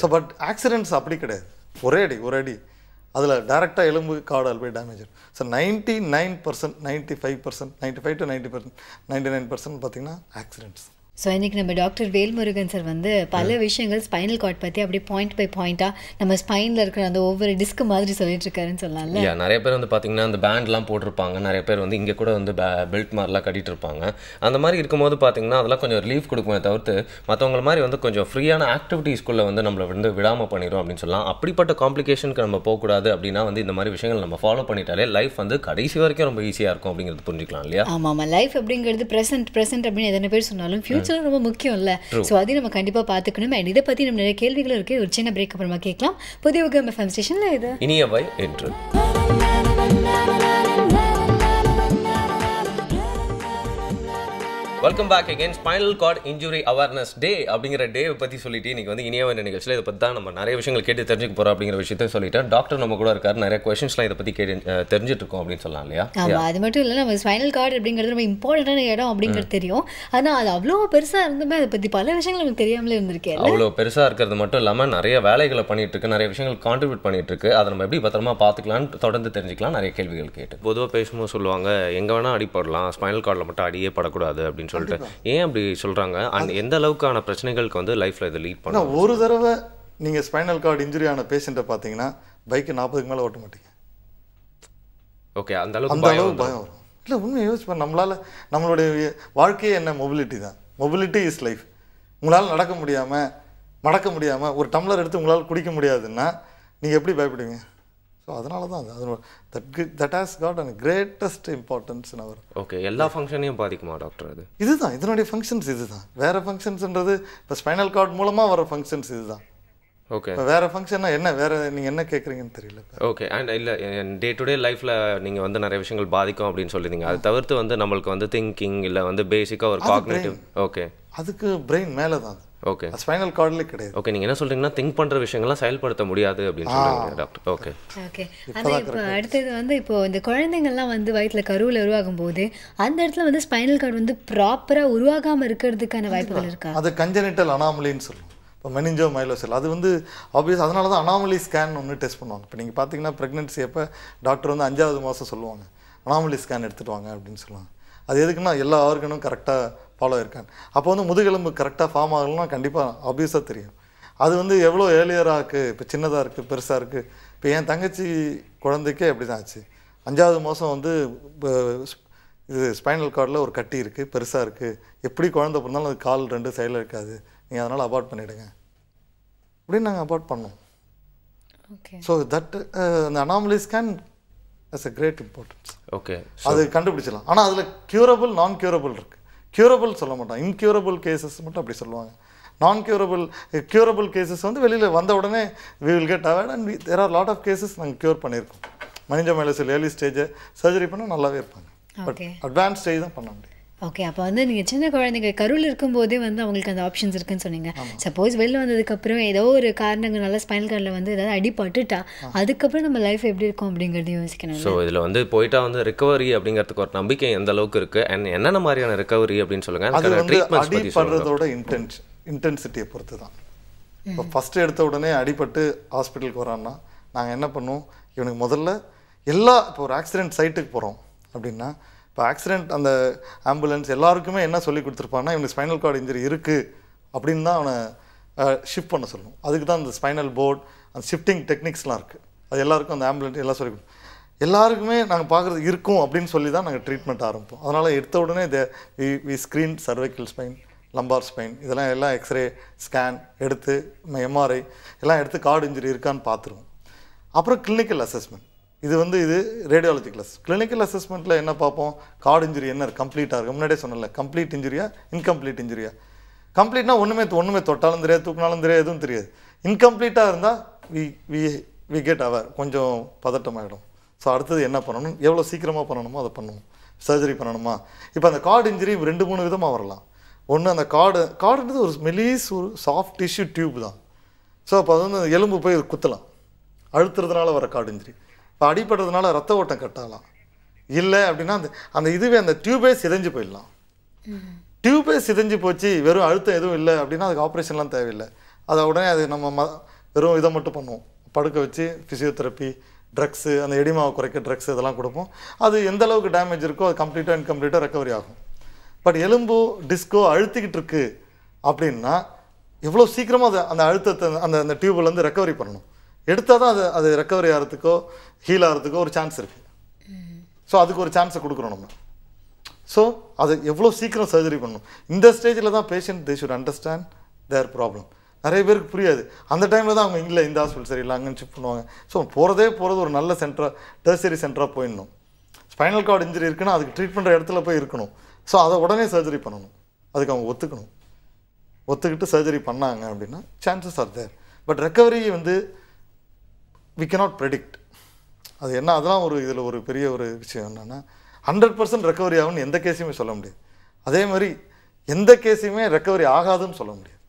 ஸோ பட் ஆக்சிடென்ட்ஸ் அப்படி கிடையாது. ஒரே அடி அதில் டைரெக்டாக எலும்பு கார்டு போய் டேமேஜ் ஆகும். ஸோ 99%, 95%, 95 to 90%, 99% பார்த்திங்கன்னா ஆக்சிடென்ட்ஸ். ஸோ இன்றைக்கி நம்ம டாக்டர் வேல்முருகன் சார் வந்து பல விஷயங்கள் ஸ்பைனல் கார்ட் பற்றி அப்படியே பாயிண்ட் பை பாயிண்ட்டாக நம்ம ஸ்பைனில் இருக்கிற அந்த ஒவ்வொரு டிஸ்க் மாதிரி சொல்லிட்டு இருக்காருன்னு சொல்லலாம்ல. நிறைய பேர் வந்து பார்த்தீங்கன்னா அந்த பேண்ட்லாம் போட்டிருப்பாங்க, நிறைய பேர் வந்து இங்கே கூட வந்து பெல்ட் மாதிரிலாம் கட்டிட்டு இருப்பாங்க. அந்த மாதிரி இருக்கும்போது பார்த்தீங்கன்னா அதெல்லாம் கொஞ்சம் ரிலீஃப் கொடுக்குமே தவிர்த்து மற்றவங்க மாதிரி வந்து கொஞ்சம் ஃப்ரீயான ஆக்டிவிட்டீஸ்க்குள்ளே வந்து நம்மளை வந்து விடாமல் பண்ணிடும் அப்படின்னு சொல்லலாம். அப்படிப்பட்ட காம்ப்ளிகேஷனுக்கு நம்ம போகக்கூடாது அப்படின்னா வந்து இந்த மாதிரி விஷயங்கள் நம்ம ஃபாலோ பண்ணிட்டாலே லைஃப் வந்து கடைசி வரைக்கும் ரொம்ப ஈஸியாக இருக்கும் அப்படிங்கிறது புரிஞ்சுக்கலாம் இல்லையா? ஆமாம், லைஃப் அப்படிங்கிறது ப்ரெசென்ட் அப்படின்னு எத்தனை பேர் சொன்னாலும் ஃபியூச்சர் ரொம்ப முக்கியம் இல்லை. ஸோ அதையும் நம்ம கண்டிப்பாக பார்த்துக்கணும். அண்ட் இதை பற்றி நம்ம நிறைய கேள்விகளும் இருக்குது. ஒரு சின்ன பிரேக் அப்புறமா கேட்கலாம். புதிய UGM FM ஸ்டேஷனில் இது இனியவை என்று. Welcome back again. Spinal cord injury awareness day அப்படிங்கிற டே பற்றி சொல்லிட்டு இன்றைக்கி வந்து இனியவை நிகழ்ச்சியில் இதை பற்றி தான் நம்ம நிறைய விஷயங்கள் கேட்டு தெரிஞ்சுக்க போகிறோம் அப்படிங்கிற விஷயத்த சொல்லிட்டேன். டாக்டர் நம்ம கூட இருக்காரு, நிறைய கொஸ்டின்ஸ்லாம் இதை பற்றி தெரிஞ்சுட்டு இருக்கோம் அப்படின்னு சொல்லலாம் இல்லையா? ஆமாம், அது மட்டும் இல்லை, நம்ம ஸ்பைனல் கார்டு அப்படிங்கிறது ரொம்ப இம்பார்ட்டண்டான இடம் அப்படிங்கிறது தெரியும். ஆனால் அது அவ்வளோ பெருசாக இருந்துமே அதை பற்றி பல விஷயங்கள் நமக்கு தெரியாமலே இருந்திருக்கேன். அவ்வளோ பெருசாக இருக்கிறது மட்டும் இல்லாமல் நிறைய வேலைகளை பண்ணிட்டு இருக்கு, நிறைய விஷயங்கள் கான்ட்ரிபியூட் பண்ணிட்டு இருக்கு. அதை நம்ம எப்படி பத்திரமா பார்த்துக்கலான்னு தொடர்ந்து தெரிஞ்சுக்கலாம். நிறைய கேள்விகள் கேட்டு பொதுவாக பேசும்போது சொல்லுவாங்க, எங்கே வேணால் அடிப்படலாம், ஸ்பைனல் கார்டில் மட்டும் அடியே படக்கூடாது அப்படின்னு சொல்லிட்டு. ஏன் அப்படி சொல்றாங்க? எந்த அளவுக்கான பிரச்சனைகளுக்கு வந்து லைஃப்ல இது லீட் பண்ணும்? ஒரு தடவை நீங்க ஸ்பைனல் கார்டு இன்ஜுரி ஆன பேஷண்ட்டை பார்த்தீங்கன்னா பைக் 40க்கு மேலே ஓட்ட மாட்டீங்க. ஓகே, அந்த அளவுக்கு பயம் வரும். இல்லை, உண்மை யோசிச்சு நம்மளுடைய வாழ்க்கையே என்ன? மொபிலிட்டி தான். Mobility is life. உங்களால் நடக்க முடியாமல் மடக்க முடியாமல் ஒரு டம்ளர் எடுத்து உங்களால் குடிக்க முடியாதுன்னா நீங்கள் எப்படி பயப்படுவீங்க? ஸோ அதனால தான் that has got and greatest importance in our. Okay, எல்லா ஃபங்க்ஷனையும் பாதிக்குமா டாக்டர்? அது இதுதான் இதனுடைய ஃபங்க்ஷன்ஸ். இதுதான் வேறு ஃபங்க்ஷன்ஸ்ன்றது இப்போ ஸ்பைனல் கார்டு மூலமாக வர ஃபங்க்ஷன்ஸ் இதுதான். ஓகே, வேறு ஃபங்க்ஷன்னா என்ன, வேறு நீங்கள் என்ன கேட்குறீங்கன்னு தெரியல. ஓகே, அண்ட் இல்லை, டே டு டே லைஃப்பில் நீங்கள் வந்து நிறைய விஷயங்கள் பாதிக்கும் அப்படின்னு சொல்லியிருந்தீங்க. அதை தவிர்த்து வந்து நம்மளுக்கு வந்து திங்கிங் இல்லை வந்து பேசிக்காக ஒரு காக்னேட்டிவ். ஓகே, அதுக்கு பிரெயின் மேலே தான். ஓகே, ஸ்பைனல் கார்ட்லேயே கிடையாது. ஓகே, நீங்கள் என்ன சொல்கிறீங்கன்னா திங்க் பண்ணுற விஷயங்கள்லாம் செயல்படுத்த முடியாது அப்படின்னு சொல்லுங்க டாக்டர். Okay okay. ஆனால் இப்போ அடுத்தது வந்து இப்போ இந்த குழந்தைங்கள்லாம் வந்து வயிற்றில் கருவில் உருவாகும் போது அந்த இடத்துல வந்து ஸ்பைனல் கார்டு வந்து ப்ராப்பராக உருவாகாமல் இருக்கிறதுக்கான வாய்ப்புகள் இருக்கா? அது கஞ்சனிட்டல் அனாமலின்னு சொல்லுவோம். இப்போ மெனிஞ்சோ மைலோசெல் அது வந்து ஆப்வியஸ். அதனால தான் அனாமலி ஸ்கேன் ஒன்று டெஸ்ட் பண்ணுவாங்க. இப்போ நீங்கள் பார்த்தீங்கன்னா ப்ரெக்னென்சி அப்போ டாக்டர் வந்து 5வது மாதம் சொல்லுவாங்க அனாமலி ஸ்கேன் எடுத்துகிட்டு வாங்க அப்படின்னு சொல்லுவாங்க. அது எதுக்குன்னா எல்லா ஆர்கனும் கரெக்டாக ஃபாலோ இருக்காங்க. அப்போ வந்து முதுகெலும்பு கரெக்டாக ஃபார்ம் ஆகணும்னா கண்டிப்பாக ஆப்வியஸாக தெரியும். அது வந்து எவ்வளோ ஏர்லியராக இருக்குது, இப்போ சின்னதாக இருக்குது, பெருசாக இருக்குது. இப்போ என் தங்கச்சி குழந்தைக்கே அப்படி தான் ஆச்சு. 5வது மாதம் வந்து இது ஸ்பைனல் கார்டில் ஒரு கட்டி இருக்குது, பெருசாக இருக்குது. எப்படி குழந்தை பிறந்தாலும் அது கால் 2 சைடில் இருக்காது, நீங்கள் அதனால் அபார்ட் பண்ணிவிடுங்க அப்படின்னு நாங்கள் அபார்ட் பண்ணோம். ஓகே. ஸோ தட் அந்த anomaly scan that's a great importance. Okay. அது கண்டுபிடிச்சிடலாம். ஆனால் அதில் க்யூரபிள் நான் க்யூரபிள் இருக்குது. க்யூரபிள் சொல்ல மாட்டான், இன்க்யூரபிள் கேசஸ் மட்டும் அப்படி சொல்லுவாங்க. நான் க்யூரபிள் கேசஸ் வந்து வெளியில் வந்த உடனே we will get aware and there are lot of cases நாங்கள் க்யூர் பண்ணியிருக்கோம். மெனிஞ்சோமைலோசிஸ் ஏர்லி ஸ்டேஜை சர்ஜரி பண்ணால் நல்லாவே இருப்பாங்க. பட் அட்வான்ஸ் ஸ்டேஜ் தான் பண்ண முடியும். ஓகே. அப்போ வந்து நீங்கள் சின்ன குழந்தைங்க கருவில் இருக்கும்போதே வந்து அவங்களுக்கு அந்த ஆப்ஷன்ஸ் இருக்குன்னு சொன்னீங்க. சப்போஸ் வெளில வந்ததுக்கப்புறம் ஏதோ ஒரு காரணங்களால ஸ்பைனல் கார்டில் வந்து ஏதாவது அடிபட்டுட்டா அதுக்கப்புறம் நம்ம லைஃப் எப்படி இருக்கும் அப்படிங்கிறது யோசிக்கணும். ஸோ இதில் வந்து போயிட்டா வந்து ரிகவரி அப்படிங்கிறதுக்கு ஒரு நம்பிக்கை எந்த அளவுக்கு இருக்குது அண்ட் என்னென்ன மாதிரியான ரிகவரி அப்படின்னு சொல்லுங்கள். அது வந்து அடிப்படுறதோட இன்டென்சிட்டியை பொறுத்து தான். இப்போ ஃபஸ்ட்டு எடுத்த உடனே அடிபட்டு ஹாஸ்பிட்டலுக்கு வரான்னா நாங்கள் என்ன பண்ணுவோம், இவனுக்கு முதல்ல இப்போ ஒரு ஆக்சிடென்ட் சைட்டுக்கு போகிறோம் அப்படின்னா இப்போ ஆக்சிடென்ட் அந்த ஆம்புலன்ஸ் எல்லாருக்குமே என்ன சொல்லி கொடுத்துருப்பான்னா இவனுக்கு ஸ்பைனல் கார்டு இன்ஜரி இருக்குது அப்படின்னு தான் அவனை ஷிஃப்ட் பண்ண சொல்லணும். அதுக்கு தான் அந்த ஸ்பைனல் போர்டு அந்த ஷிஃப்டிங் டெக்னிக்ஸ்லாம் இருக்குது. அது எல்லாருக்கும் அந்த ஆம்புலன்ஸ் எல்லாம் சொல்லி கொடுப்போம். எல்லாருக்குமே நாங்கள் பார்க்குறது இருக்கும் அப்படின்னு சொல்லி தான் நாங்கள் ட்ரீட்மெண்ட் ஆரம்பிப்போம். அதனால் எடுத்த உடனே we screen cervical spine, lumbar spine, இதெல்லாம் எல்லாம் எக்ஸ்ரே ஸ்கேன் எடுத்து எம்ஆர்ஐ எல்லாம் எடுத்து கார்டு இன்ஜுரி இருக்கான்னு பார்த்துருவோம். அப்புறம் கிளினிக்கல் அசஸ்மெண்ட். இது ரேடியாலஜி கிளாஸ். கிளினிக்கல் அசஸ்மெண்ட்டில் என்ன பார்ப்போம், கார்டு இன்ஜுரி என்ன கம்ப்ளீட்டாக இருக்குது. முன்னாடியே சொன்னல கம்ப்ளீட் இன்ஜுரியா இன்கம்ப்ளீட் இன்ஜுரியா. கம்ப்ளீட்னா ஒன்றுமே தொட்டாலும் தெரியாது, தூக்கினாலும் தெரியாது, எதுவும் தெரியாது. இன்கம்ப்ளீட்டாக இருந்தால் வி கெட் அவர் கொஞ்சம் பதட்டமாகிடும். ஸோ அடுத்தது என்ன பண்ணணும், எவ்வளோ சீக்கிரமாக பண்ணணுமோ அதை பண்ணுவோம். சர்ஜரி பண்ணணுமா, இப்போ அந்த கார்டு இன்ஜுரி 2-3 விதமாக வரலாம். ஒன்று அந்த கார்டுன்றது ஒரு மெலீஸ் ஒரு சாஃப்ட் டிஷ்யூ டியூப் தான். ஸோ அப்போ அது வந்து எலும்பு போய் குத்தலாம், அழுத்துறதுனால வர கார்டு இன்ஜுரி. இப்போ அடிப்படுறதுனால ரத்த ஓட்டம் கட்டாகலாம். இல்லை அப்படின்னா அந்த இதுவே அந்த டியூபே சிதைஞ்சு போயிடலாம். டியூபே சிதைஞ்சு போச்சு, வெறும் அழுத்தம் எதுவும் இல்லை அப்படின்னா அதுக்கு ஆப்ரேஷன்லாம் தேவையில்லை. அதை உடனே அது நம்ம வெறும் இதை மட்டும் பண்ணுவோம், படுக்க வச்சு ஃபிசியோதெரப்பி, ட்ரக்ஸு, அந்த எடிமாவை குறைக்க ட்ரக்ஸ் இதெல்லாம் கொடுப்போம். அது எந்த அளவுக்கு டேமேஜ் இருக்கோ அது கம்ப்ளீட்டாக இன்கம்ப்ளீட்டாக ரெக்கவரி ஆகும். பட் எலும்போ டிஸ்கோ அழுத்திக்கிட்டு இருக்கு அப்படின்னா எவ்வளோ சீக்கிரமாக அந்த அழுத்தத்தை அந்த டியூப்லேருந்து ரெக்கவரி பண்ணணும். எடுத்தால் தான் அது ரெக்கவரி ஆகிறதுக்கோ ஹீல் ஆகிறதுக்கோ ஒரு சான்ஸ் இருக்குது. ஸோ அதுக்கு ஒரு சான்ஸை கொடுக்குறோம் நம்ம. ஸோ அது எவ்வளோ சீக்கிரம் சர்ஜரி பண்ணணும். இந்த ஸ்டேஜில் தான் patient they should understand there problem. நிறைய பேருக்கு புரியாது. அந்த டைமில் தான் அவங்க இல்லை இந்த ஹாஸ்பிட்டல் சரியில்லை அங்கன்னு ஷிஃப்ட் பண்ணுவாங்க. ஸோ போகிறது ஒரு நல்ல டெர்சரி சென்டராக போயிடணும். ஸ்பைனல் கார்டு இன்ஜுரி இருக்குன்னா அதுக்கு ட்ரீட் பண்ணுற இடத்துல போய் இருக்கணும். ஸோ அதை உடனே சர்ஜரி பண்ணணும். அதுக்கு அவங்க ஒத்துக்கிட்டு சர்ஜரி பண்ணாங்க அப்படின்னா chances are there. But recovery we cannot predict. அது என்ன, அதெல்லாம் இதில் ஒரு பெரிய ஒரு விஷயம் என்னென்னா 100% ரெக்கவரி ஆகும்னு எந்த கேஸையுமே சொல்ல முடியாது. அதே மாதிரி எந்த கேஸையுமே ரெக்கவரி ஆகாதுன்னு சொல்ல முடியாது.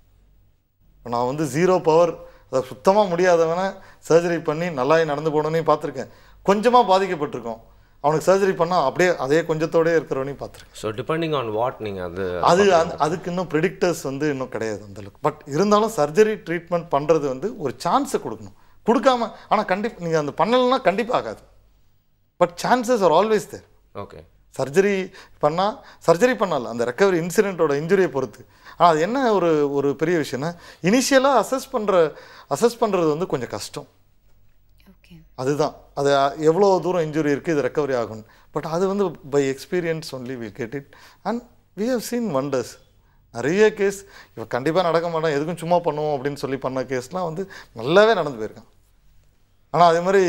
இப்போ நான் 0 பவர் அதை சுத்தமாக முடியாதவனை சர்ஜரி பண்ணி நல்லாவே நடந்து போனோன்னே பார்த்துருக்கேன். கொஞ்சமாக பாதிக்கப்பட்டிருக்கோம், அவனுக்கு சர்ஜரி பண்ணால் அப்படியே அதே கொஞ்சத்தோடய இருக்கிறவனையும் பார்த்துருக்கேன். ஸோ டிபெண்டிங் ஆன் வாட் நீங்கள் அதுக்கு இன்னும் ப்ரெடிக்டர்ஸ் இன்னும் கிடையாது அந்தளவுக்கு. பட் இருந்தாலும் சர்ஜரி ட்ரீட்மெண்ட் பண்ணுறது ஒரு சான்ஸை கொடுக்காம, ஆனால் கண்டிப்பாக நீங்கள் அந்த பண்ணலைன்னா கண்டிப்பாக ஆகாது. But chances are always there. Okay. Surgery பண்ணால அந்த ரெக்கவரி இன்சிடென்ட்டோட இன்ஜுரியை பொறுத்து. ஆனால் அது என்ன ஒரு பெரிய விஷயம்னா இனிஷியலாக அசஸ் பண்ணுறது கொஞ்சம் கஷ்டம். அதுதான் அது எவ்வளோ தூரம் இன்ஜுரி இருக்குது, இது ரெக்கவரி ஆகும். பட் அது by experience only we get it and we have seen wonders. நிறைய கேஸ் இப்போ கண்டிப்பாக நடக்க மாட்டோம், எதுக்கும் சும்மா பண்ணுவோம் அப்படின்னு சொல்லி பண்ண கேஸ்லாம் நல்லாவே நடந்து போயிருக்கான். ஆனால் அதே மாதிரி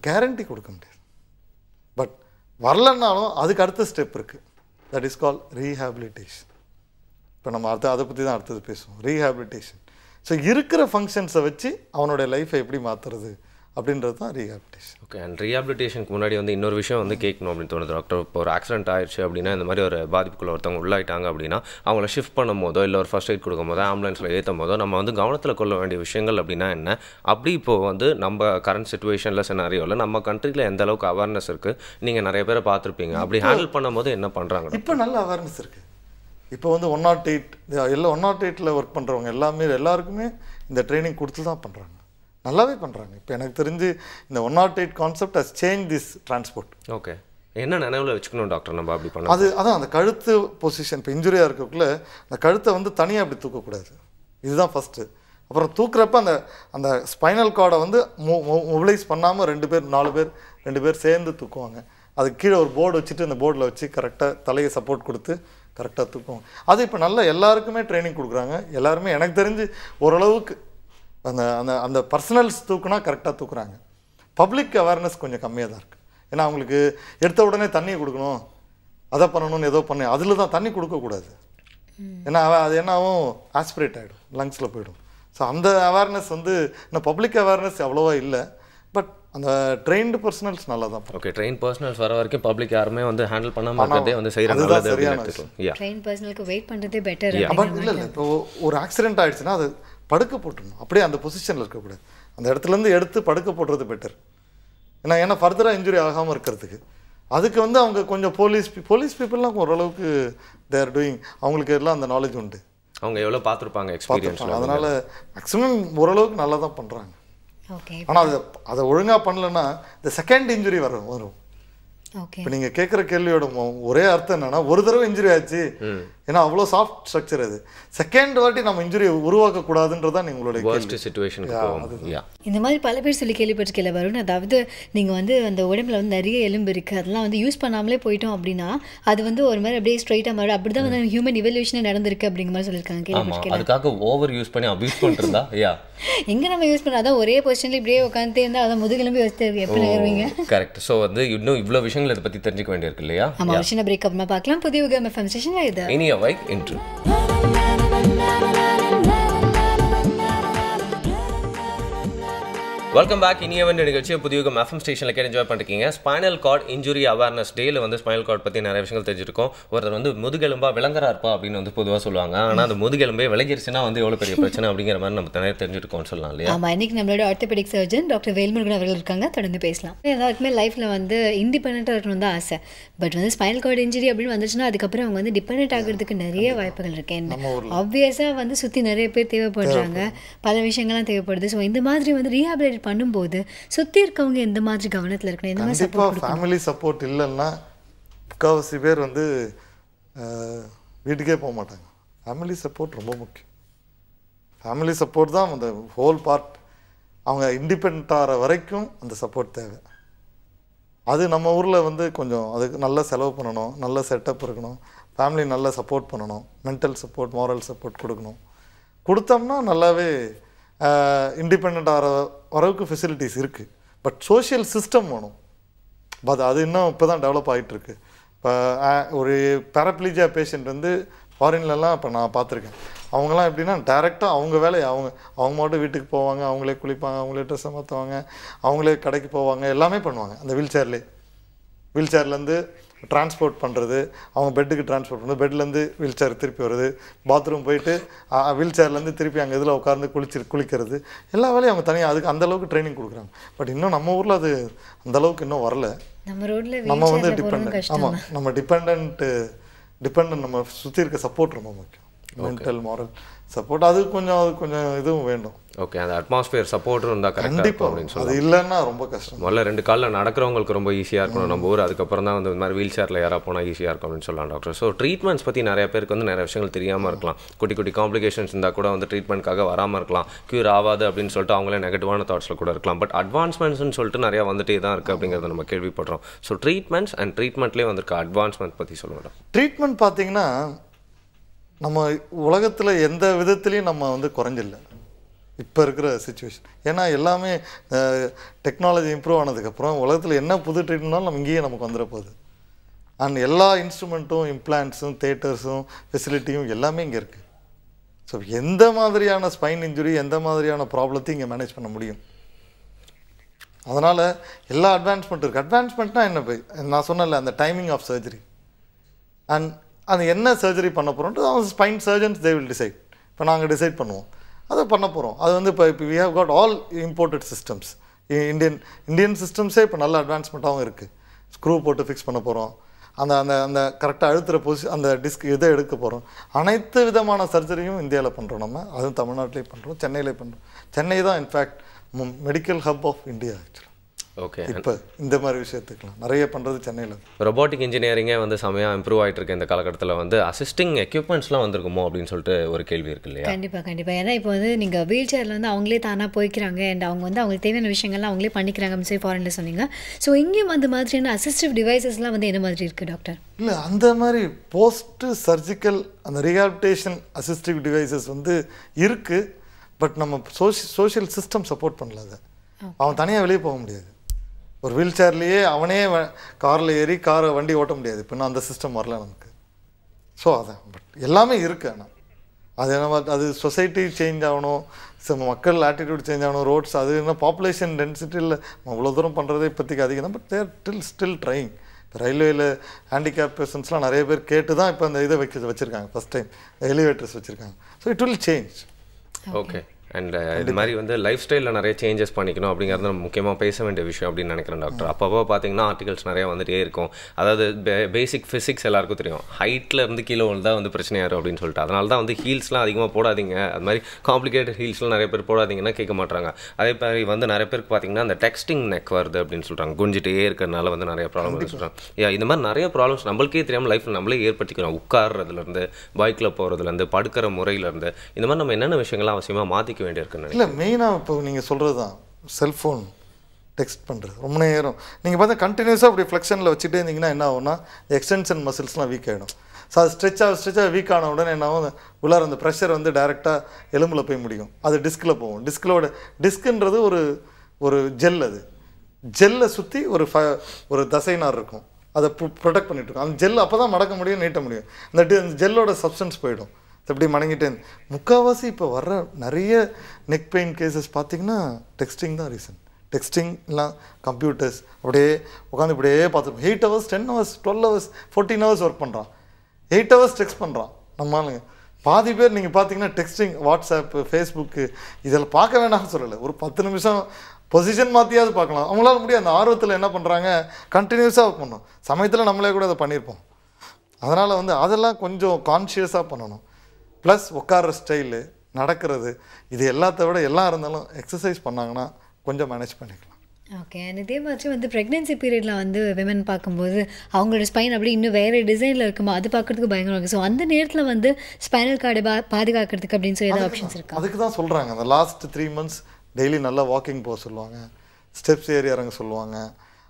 கேரண்டி கொடுக்க முடியாது. பட் வரலன்னாலும் அதுக்கு அடுத்த ஸ்டெப் இருக்குது, தட் இஸ் கால் ரீஹாபிலிட்டேஷன். இப்போ நம்ம அதை பற்றி தான் அடுத்தது பேசுவோம், ரீஹாபிலிட்டேஷன். ஸோ இருக்கிற ஃபங்க்ஷன்ஸை வச்சு அவனுடைய லைஃப்பை எப்படி மாற்றுறது அப்படின்றது தான் ரீஹாபிலிட்டேஷன். ஓகே. அண்ட் ரீஹாபிலிட்டேஷனுக்கு முன்னாடி இன்னொரு விஷயம் கேட்கணும் அப்படின்னு தோணுது டாக்டர். இப்போ ஒரு ஆக்சிடென்ட் ஆயிடுச்சு அப்படின்னா, இந்த மாதிரி ஒரு பாதிப்புக்குள்ள ஒருத்தவங்க உள்ளாயிட்டாங்க அப்படின்னா அவங்கள ஷிஃப்ட் பண்ணும் போதோ இல்லை ஒரு ஃபர்ஸ்ட் எய்ட் கொடுக்கும் போதோ ஆம்புலன்ஸில் ஏற்றும் போதோ நம்ம கவனத்தில் கொள்ள வேண்டிய விஷயங்கள் அப்படின்னா என்ன? அப்படி இப்போது நம்ம கரண்ட் சிச்சுவேஷனில் சினாரியோவில் நம்ம கண்ட்ரியில் எந்த அளவுக்கு அவேர்னஸ் இருக்குது? நீங்கள் நிறைய பேரை பார்த்துருப்பீங்க, அப்படி ஹேண்டில் பண்ணும் போது என்ன பண்ணுறாங்க? இப்போ நல்ல அவேர்னஸ் இருக்குது. இப்போ 108 எல்லாம் 108ல் ஒர்க் பண்ணுறவங்க எல்லாருக்குமே இந்த ட்ரைனிங் கொடுத்து தான் பண்ணுறாங்க, நல்லாவே பண்ணுறாங்க. இப்போ எனக்கு தெரிஞ்சு இந்த 108 concept has change this transport. Okay. என்ன நினைவில் வச்சுக்கணும் டாக்டர் நம்ம அப்படி பண்ண? அதான் அந்த கழுத்து பொசிஷன். இப்போ இன்ஜுரியாக இருக்கக்குள்ள அந்த கழுத்தை தனியாக அப்படி தூக்கக்கூடாது, இதுதான் ஃபஸ்ட்டு. அப்புறம் தூக்குறப்ப அந்த ஸ்பைனல் கார்டை மொபிலைஸ் பண்ணாமல் 2 பேர் 4 பேர் சேர்ந்து தூக்குவாங்க. அதுக்கு கீழே ஒரு போர்டு வச்சுட்டு அந்த போர்டில் வச்சு கரெக்டாக தலையை சப்போர்ட் கொடுத்து கரெக்டாக தூக்குவாங்க. அது இப்போ நல்லா எல்லாருக்குமே ட்ரைனிங் கொடுக்குறாங்க. எல்லாருமே எனக்கு தெரிஞ்சு ஓரளவுக்கு அந்த அந்த அந்த பர்சனல்ஸ் தூக்குனா கரெக்டாக தூக்குறாங்க. பப்ளிக் அவேர்னஸ் கொஞ்சம் கம்மியாக தான் இருக்குது. ஏன்னா அவங்களுக்கு எடுத்த உடனே தண்ணியை கொடுக்கணும், அதை பண்ணணும்னு ஏதோ பண்ண, அதில் தான் தண்ணி கொடுக்கக்கூடாது. ஏன்னா அது என்னாவும் ஆஸ்பிரேட் ஆகிடும், லங்ஸில் போயிடும். ஸோ அந்த அவேர்னஸ் வந்து இன்னும் பப்ளிக் அவேர்னஸ் அவ்வளோவா இல்லை. பட் அந்த ட்ரெயின்டு பர்சனல்ஸ் நல்லா தான். ஓகே, ட்ரெயின் பர்சனல்ஸ் வர வரைக்கும் பப்ளிக் யாருமே வந்து ஹேண்டில் பண்ணாமல் இருக்கிறதே வந்து செய்கிறாங்க. ட்ரெயின் பர்சனலுக்கு வெயிட் பண்ணுறதே பெட்டர். பட் இல்லை இப்போ ஒரு ஆக்சிடென்ட் ஆகிடுச்சுன்னா அது படுக்க போட்டுருணும், அப்படியே அந்த பொசிஷனில் இருக்கக்கூடாது. அந்த இடத்துலேருந்து எடுத்து படுக்க போடுறது பெட்டர். ஏன்னா ஃபர்தராக இன்ஜுரி ஆகாமல் இருக்கிறதுக்கு. அதுக்கு வந்து அவங்க கொஞ்சம் போலீஸ் பீப்புளெலாம் ஓரளவுக்கு தேர் டூயிங், அவங்களுக்கு எல்லாம் அந்த நாலேஜ் உண்டு, அவங்க எவ்வளோ பார்த்துருப்பாங்க, எக்ஸ்பீரியன்ஸ். அதனால் மேக்ஸிமம் ஓரளவுக்கு நல்லா தான் பண்ணுறாங்க. ஓகே, ஆனால் அதை ஒழுங்காக பண்ணலன்னா இந்த செகண்ட் இன்ஜுரி வரும். இப்போ நீங்கள் கேட்குற கேள்வியோட ஒரே அர்த்தம் என்னன்னா, ஒரு தடவை இன்ஜுரி ஆச்சு, ஏன்னா அவ்வளோ சாஃப்ட் ஸ்ட்ரக்சர் அது, செகண்ட் வாட்டி நம்ம இன்ஜுரி உருவாக்கக்கூடாதுன்றதான் உங்களுடைய சிச்சுவேஷன். இந்த மாதிரி பல பேர் சொல்லி கேள்விப்பட்டிருக்கல வருண். அதாவது நீங்கள் வந்து அந்த உடம்புல வந்து நிறைய எலும்பு இருக்குது, அதெல்லாம் வந்து யூஸ் பண்ணாமலே போயிட்டோம் அப்படின்னா அது வந்து ஒரு மாதிரி அப்படியே ஸ்ட்ரைட்டாக மாறும். அப்படி தான் வந்து ஹியூமன் இவல்யூஷனே நடந்திருக்கு அப்படிங்கிற மாதிரி சொல்லியிருக்காங்க. கேள்விப்பட்டிருக்கேன். அதுக்காக ஓவர் யூஸ் பண்ணி அபியூஸ் பண்ணுறதா? எங்கே நம்ம யூஸ் பண்ண, அதான் ஒரே பொசிஷன்ல இப்படியே உட்காந்துட்டே இருந்தால் அதான் முதுகெலும்பி வச்சு எப்படி நகருவீங்க? கரெக்ட். ஸோ வந்து இன்னும் இவ்வளோ விஷயங்கள் இதை பற்றி தெரிஞ்சுக்க வேண்டியிருக்கு இல்லையா? ஆமாம், ஒரு சின்ன பிரேக் அப்புறமா பார்க்கலாம். புதிய யுகம் எஃப்எம் ஸ்டேஷனில் இது இனிய வைக் இன்ட்ரோ. Welcome back. இனியவன் நிகழ்ச்சியை புதியுகம் எஃப்எம் ஸ்டேஷனில் கேட்டு என்ஜாய் பண்ணிருக்கீங்க. ஸ்பைனல் கார்டு இன்ஜுரி அவேர்னஸ் டேல வந்து ஸ்பைனல் கார்டு பற்றி நிறைய விஷயங்கள் தெரிஞ்சிருக்கோம். ஒருத்தர் வந்து முதுகெலும்பா விளங்கரா இருப்பா அப்படின்னு வந்து பொதுவாக சொல்லுவாங்க. ஆனால் அந்த முதுகெலும்பே விளங்கிருச்சுன்னா வந்து எவ்வளோ பெரிய பிரச்சனை அப்படிங்கிற மாதிரி நம்ம நிறைய தெரிஞ்சிருக்கோம்னு சொல்லலாம் இல்லையா? ஆமாம், இன்னைக்கு நம்மளோட ஆர்த்தோபெடிக் சர்ஜன் டாக்டர் வேல்முருகன் அவர்கள் இருக்காங்க. தொடர்ந்து பேசலாம். எல்லாருக்குமே லைஃப்பில் வந்து இண்டிபெண்ட்டாக இருக்கணும் தான் ஆசை. பட் வந்து ஸ்பைனல் கார்டு இன்ஜுரி அப்படின்னு வந்துச்சுன்னா அதுக்கப்புறம் அவங்க வந்து டிபெண்ட் ஆகிறதுக்கு நிறைய வாய்ப்புகள் இருக்கு. ஆப்வியஸாக வந்து சுற்றி நிறைய பேர் தேவைப்படுறாங்க, பல விஷயங்கள்லாம் தேவைப்படுது. ஸோ இந்த மாதிரி வந்து ரீஹாபிலிட்டேட் பண்ணும்போது சுற்றி இருக்கவங்க எந்த மாதிரி கவனத்தில் இருக்கணும், எந்த மாதிரி சப்போர்ட்? ஃபேமிலி சப்போர்ட் இல்லைன்னா முக்கால்வாசி பேர் வந்து வீட்டுக்கே போக மாட்டாங்க. ஃபேமிலி சப்போர்ட் ரொம்ப முக்கியம். ஃபேமிலி சப்போர்ட் தான் அந்த ஹோல் பார்ட். அவங்க இண்டிபெண்ட் ஆகிற வரைக்கும் அந்த சப்போர்ட் தேவை. அது நம்ம ஊரில் வந்து கொஞ்சம் அதுக்கு நல்ல செலவு பண்ணணும், நல்ல செட்டப் இருக்கணும், ஃபேமிலி நல்ல சப்போர்ட் பண்ணணும், மென்டல் சப்போர்ட், மாரல் சப்போர்ட் கொடுக்கணும். கொடுத்தோம்னா நல்லாவே இண்டிபெண்ட் ஆகிற அளவுக்கு ஃபெசிலிட்டிஸ் இருக்குது. பட் சோஷியல் சிஸ்டம் வேணும். அது இன்னும் இப்போ தான் டெவலப் ஆகிட்டுருக்கு. இப்போ ஒரு பேராப்ளீஜியா பேஷண்ட் வந்து ஃபாரின்லலாம் இப்போ நான் பார்த்துருக்கேன். அவங்களாம் எப்படின்னா டைரெக்டாக அவங்க வேலையை அவங்க மட்டும் வீட்டுக்கு போவாங்க, அவங்களே குளிப்பாங்க, அவங்களே ட்ரெஸ்ஸை மாற்றுவாங்க, அவங்களே கடைக்கு போவாங்க, எல்லாமே பண்ணுவாங்க அந்த வீல் சேர்லேருந்து டிரான்ஸ்போர்ட் பண்ணுறது, அவங்க பெட்டுக்கு டிரான்ஸ்போர்ட் பண்ணுறது, பெட்லேருந்து வீல் சேர் திருப்பி வருது, பாத்ரூம் போயிட்டு வீல் சேர்லேருந்து திருப்பி அங்கே இதில் உட்காந்து குளிக்கிறது, எல்லா வேலையும் அவங்க தனியாக அதுக்கு அந்தளவுக்கு ட்ரைனிங் கொடுக்குறாங்க. பட் இன்னும் நம்ம ஊரில் அது அந்தளவுக்கு இன்னும் வரல. நம்ம வந்து டிபெண்ட், ஆமாம், நம்ம டிபெண்ட் நம்ம சுற்றி இருக்க சப்போர்ட் ரொம்ப முக்கியம். மென்டல் மாரல் சப்போர்ட் அது கொஞ்சம் இதுவும் வேண்டும். ஓகே, அந்த அட்மாஸ்பியர் சப்போர்ட்டும் இருந்தால் கரெக்டாக அப்படின்னு சொல்லி. அது இல்லைன்னா ரொம்ப கஷ்டம். முதல்ல 2 காலில் நடக்கிறவங்களுக்கு ரொம்ப ஈஸியாக இருக்கணும் நம்ம ஊர். அதுக்கப்புறம் தான் வந்து இந்த மாதிரி வீல் சேரில் யாராக போனால் ஈஸியாக இருக்கும் அப்படின்னு சொல்லலாம் டாக்டர். ஸோ ட்ரீட்மெண்ட்ஸ் பற்றி நிறைய பேருக்கு வந்து நிறைய விஷயங்கள் தெரியாமல் இருக்கலாம். குட்டி காம்ப்ளிகேஷன்ஸ் இருந்தால் கூட வந்து ட்ரீட்மெண்ட்காக வராமல் இருக்கலாம், க்யூர் ஆகாது அப்படின்னு சொல்லிட்டு அவங்களே நெகட்டிவான தாட்ஸில் கூட இருக்கலாம். பட் அட்வான்ஸ்மெண்ட்ஸ்னு சொல்லிட்டு நிறையா வந்துட்டே தான் இருக்குது அப்படிங்கிறத நம்ம கேள்விப்படுறோம். ஸோ ட்ரீட்மெண்ட்ஸ் அண்ட் ட்ரீட்மெண்ட்லேயே வந்திருக்க அட்வான்ஸ்மெண்ட் பற்றி சொல்லுவோம். ட்ரீட்மெண்ட் பார்த்தீங்கன்னா நம்ம உலகத்தில் எந்த விதத்துலேயும் நம்ம வந்து குறைஞ்சில்லை இப்போ இருக்கிற சிச்சுவேஷன். ஏன்னா எல்லாமே டெக்னாலஜி இம்ப்ரூவ் ஆனதுக்கப்புறம் உலகத்தில் என்ன புது ட்ரீட்மெண்ட்னாலும் நம்ம இங்கேயே நமக்கு வந்துட போகுது. அண்ட் எல்லா இன்ஸ்ட்ருமெண்ட்டும், இம்ப்ளான்ட்ஸும், தேட்டர்ஸும், ஃபெசிலிட்டியும் எல்லாமே இங்கே இருக்குது. ஸோ எந்த மாதிரியான ஸ்பைன் இன்ஜுரி, எந்த மாதிரியான ப்ராப்ளத்தையும் இங்கே மேனேஜ் பண்ண முடியும். அதனால் எல்லா அட்வான்ஸ்மெண்ட் இருக்குது. அட்வான்ஸ்மெண்ட்னா என்ன, நான் சொன்னல அந்த டைமிங் ஆஃப் சர்ஜரி அண்ட் அது என்ன சர்ஜரி பண்ண போகிறோன்ட்டு அவங்க spine surgeons they will decide. இப்போ நாங்கள் டிசைட் பண்ணுவோம், அதை பண்ண போகிறோம். அது வந்து இப்போ we have got all imported systems. Indian சிஸ்டம்ஸே இப்போ நல்ல அட்வான்ஸ்மெண்ட்டாகவும் இருக்குது. ஸ்க்ரூ போட்டு ஃபிக்ஸ் பண்ண போகிறோம், அந்த அந்த அந்த கரெக்டாக அழுத்துகிற அந்த டிஸ்க் இதை எடுக்க போகிறோம். அனைத்து விதமான சர்ஜரியும் இந்தியாவில் பண்ணுறோம். நம்ம அதுவும் தமிழ்நாட்டிலே பண்ணுறோம், சென்னையிலே பண்ணுறோம். சென்னை தான் in fact medical hub of India ஆக்சுவலாக. ஓகே, இப்போ இந்த மாதிரி விஷயத்துக்குலாம் நிறைய பண்ணுறது சென்னையில். ரொபோட்டிக் இன்ஜினியரிங்கே வந்து செமையாக இம்ப்ரூவ் ஆகிட்டு இருக்கு இந்த காலகட்டத்தில். வந்து அசிஸ்டிங் எக்யூப்மெண்ட்ஸ்லாம் வந்திருக்குமோ அப்படின்னு சொல்லிட்டு ஒரு கேள்வி இருக்கு இல்லையா? கண்டிப்பாக. ஏன்னா இப்போ வந்து நீங்கள் வீல் சேரில் வந்து அவங்களே தானாக போய்க்கிறாங்க அண்ட் அவங்க வந்து அவங்களுக்கு தேவையான விஷயங்கள்லாம் அவங்களே பண்ணிக்கிறாங்க அப்படின்னு சொல்லி ஃபாரினில் சொன்னீங்க. ஸோ இங்கேயும் அந்த மாதிரியான அசிஸ்டிவ் டிவைசஸ்லாம் வந்து என்ன மாதிரி இருக்குது டாக்டர்? இல்லை, அந்த மாதிரி போஸ்ட் சர்ஜிக்கல் அந்த ரீஹாபிலிட்டேஷன் அசிஸ்டிவ் டிவைசஸ் வந்து இருக்குது. பட் நம்ம சோஷியல் சிஸ்டம் சப்போர்ட் பண்ணல. அதை அவன் தனியாக வெளியே போக முடியாது. ஒரு வீல் சேர்லேயே அவனே காரில் ஏறி வண்டி ஓட்ட முடியாது. இப்போ இன்னும் அந்த சிஸ்டம் வரல நமக்கு. ஸோ அதான் பட் எல்லாமே இருக்குது. ஆனால் அது நம்ம அது சொசைட்டி சேஞ்ச் ஆகணும், மக்கள் ஆட்டிடியூட் சேஞ்ச் ஆகணும், ரோட்ஸ் அது என்ன பாப்புலேஷன் டென்சிட்டியில் அவ்வளோ தூரம் பண்ணுறதே இப்போதைக்கு அதிகம் தான். But there still trying. இப்போ ரயில்வேயில் ஹேண்டிகேப் பர்சன்ஸ்லாம் நிறைய பேர் கேட்டு தான் இப்போ அந்த இதை வச்சுருக்காங்க. ஃபஸ்ட் டைம் எலிவேட்டர்ஸ் வச்சுருக்காங்க. So it will change. Okay. And இது மாதிரி வந்து லைஃப் ஸ்டைலில் நிறைய சேஞ்சஸ் பண்ணிக்கணும் அப்படிங்கிறது நம்ம முக்கியமாக பேச வேண்டிய விஷயம் அப்படின்னு நினைக்கிறேன் டாக்டர். அப்பப்போ பார்த்தீங்கன்னா ஆர்டிகல்ஸ் நிறையா வந்துகிட்டே இருக்கும். அதாவது பேசிக் ஃபிசிக்ஸ் எல்லாருக்கும் தெரியும், ஹைட்டில் இருந்து கீழே தான் வந்து பிரச்சனையாரு அப்படின்னு சொல்லிட்டு. அதனால தான் வந்து ஹீல்ஸ்லாம் அதிகமாக போடாதீங்க, அது மாதிரி காம்ப்ளிகேட்டட் ஹீல்ஸ்லாம் நிறைய பேர் போடாதீங்கன்னா கேட்க மாட்டாங்க. அதே மாதிரி வந்து நிறைய பேருக்கு பார்த்தீங்கன்னா அந்த டெக்ஸ்டிங் நெக் வருது அப்படின்னு சொல்கிறாங்க, குஞ்சிட்டே இருக்கிறதுனால வந்து நிறைய ப்ராப்ளம் சொல்கிறாங்க. இந்த மாதிரி நிறைய ப்ராப்ளம்ஸ் நம்மளுக்கே தெரியாமல் லைஃப்பில் நம்மளே ஏற்படுத்திக்கிறோம். உட்கார்றதுலேருந்து, பைக்கில் போகிறதுலேருந்து, படுக்கிற முறையிலேருந்து, இந்த மாதிரி நம்ம என்னென்ன விஷயங்கள்லாம் அவசியமாக மாற்றிக்க வேண்டியிருக்குன்னு. இல்லை மெயினாக இப்போ நீங்கள் சொல்கிறது தான் செல்ஃபோன் டெக்ஸ்ட் பண்ணுறது ரொம்ப நேரம் நீங்கள் பார்த்தா கண்டினியூஸாக அப்படி ஃப்ளெக்ஷனில் வச்சுட்டே இருந்தீங்கன்னா என்ன ஆகும்னா எக்ஸ்டென்ஷன் மசில்ஸ்லாம் வீக் ஆகிடும். ஸோ அது ஸ்ட்ரெச்சாக வீக் ஆன உடனே என்ன ஆகும், உள்ளார அந்த ப்ரெஷர் வந்து டைரெக்டாக எலும்பில் போய் முடியும். அது டிஸ்கில் போகும். டிஸ்க்குன்றது ஒரு ஜெல். அது ஜெல்லை சுற்றி ஒரு தசைநார் இருக்கும், அதை ப்ரொடெக்ட் பண்ணிட்டு இருக்கும். அந்த ஜெல் அப்போ தான் மடக்க முடியும், நீட்ட முடியும். அந்த ஜெல்லோட சப்ஸ்டன்ஸ் போயிடும். எப்படி மடங்கிட்டே முக்கால்வாசி இப்போ வர்ற நிறைய நெக் பெயின் கேசஸ் பார்த்திங்கன்னா டெக்ஸ்டிங் தான் ரீசன். டெக்ஸ்டிங் இல்லை கம்ப்யூட்டர்ஸ் அப்படியே உட்காந்து இப்படியே பார்த்துருப்போம். 8 hours 10 hours 12 hours 14 hours work பண்ணுறான், 8 hours டெக்ஸ்ட் பண்ணுறான். நம்மளுங்க பாதி பேர் நீங்கள் பார்த்தீங்கன்னா டெக்ஸ்டிங், வாட்ஸ்அப்பு, ஃபேஸ்புக்கு இதில் பார்க்க வேண்டாம்னு சொல்லலை, ஒரு 10 நிமிஷம் பொசிஷன் மாற்றியாவது பார்க்கலாம். அவங்களால முடியாது. அந்த ஆர்வத்தில் என்ன பண்ணுறாங்க, கண்டினியூஸாக ஒர்க் பண்ணணும். சமயத்தில் நம்மளே கூட அதை பண்ணியிருப்போம். அதனால் வந்து அதெல்லாம் கொஞ்சம் கான்ஷியஸாக பண்ணணும். ப்ளஸ் உட்கார்ற ஸ்டைலு, நடக்கிறது, இது எல்லாத்த விட எல்லாம் இருந்தாலும் எக்ஸசைஸ் பண்ணாங்கன்னா கொஞ்சம் மேனேஜ் பண்ணிக்கலாம். ஓகே. அண்ட் இதே மாதிரி வந்து ப்ரெக்னென்சி பீரியடில் வந்து விமன் பார்க்கும்போது அவங்களோட ஸ்பைன் அப்படி இன்னும் வேறு டிசைனில் இருக்கும்போது அது பார்க்குறதுக்கு பயங்கரம் இருக்குது. ஸோ அந்த நேரத்தில் வந்து ஸ்பைனல் கார்டை பாதுகாக்கிறதுக்கு அப்படின்னு சொல்லி ஏதாவது ஆப்ஷன்ஸ் இருக்கா? அதுக்கு தான் சொல்கிறாங்க, அந்த லாஸ்ட் 3 months டெய்லி நல்லா வாக்கிங் போக சொல்லுவாங்க, ஸ்டெப்ஸ் ஏறி இறங்க சொல்லுவாங்க,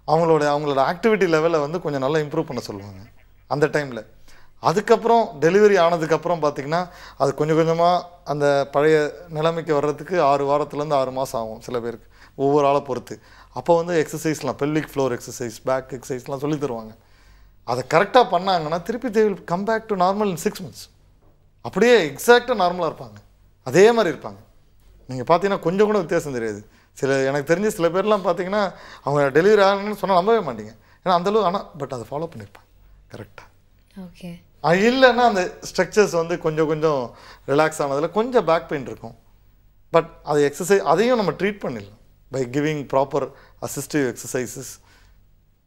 அவங்களோட ஆக்டிவிட்டி லெவலை வந்து கொஞ்சம் நல்லா இம்ப்ரூவ் பண்ண சொல்லுவாங்க அந்த டைமில். அதுக்கப்புறம் டெலிவரி ஆனதுக்கப்புறம் பார்த்திங்கன்னா அது கொஞ்சம் கொஞ்சமாக அந்த பழைய நிலைமைக்கு வர்றதுக்கு 6 வாரத்துலேருந்து 6 மாதம் ஆகும் சில பேருக்கு, ஒவ்வொரு ஆளை பொறுத்து. அப்போ வந்து எக்ஸசைஸ்லாம், பெல்விக் ஃப்ளோர் எக்ஸசைஸ், பேக் எக்ஸசைஸ்லாம் சொல்லி தருவாங்க. அதை கரெக்டாக பண்ணாங்கன்னா திருப்பி they will come back to normal in 6 months. அப்படியே எக்ஸாக்டாக நார்மலாக இருப்பாங்க, அதே மாதிரி இருப்பாங்க. நீங்கள் பார்த்தீங்கன்னா கொஞ்சம் கூட வித்தியாசம் தெரியாது. எனக்கு தெரிஞ்ச சில பேர்லாம் பார்த்தீங்கன்னா அவங்க டெலிவரி ஆகணும்னு சொன்னால் நம்பவே மாட்டீங்க, ஏன்னா அந்தளவு. ஆனால் பட் அதை ஃபாலோ பண்ணியிருப்பாங்க கரெக்டாக. ஓகே. இல்லைன்னா அந்த ஸ்ட்ரக்சர்ஸ் வந்து கொஞ்சம் ரிலாக்ஸ் ஆனதில் கொஞ்சம் பேக் பெயின் இருக்கும். பட் அது எக்ஸசைஸ் அதையும் நம்ம ட்ரீட் பண்ணிடலாம் by giving proper assistive exercises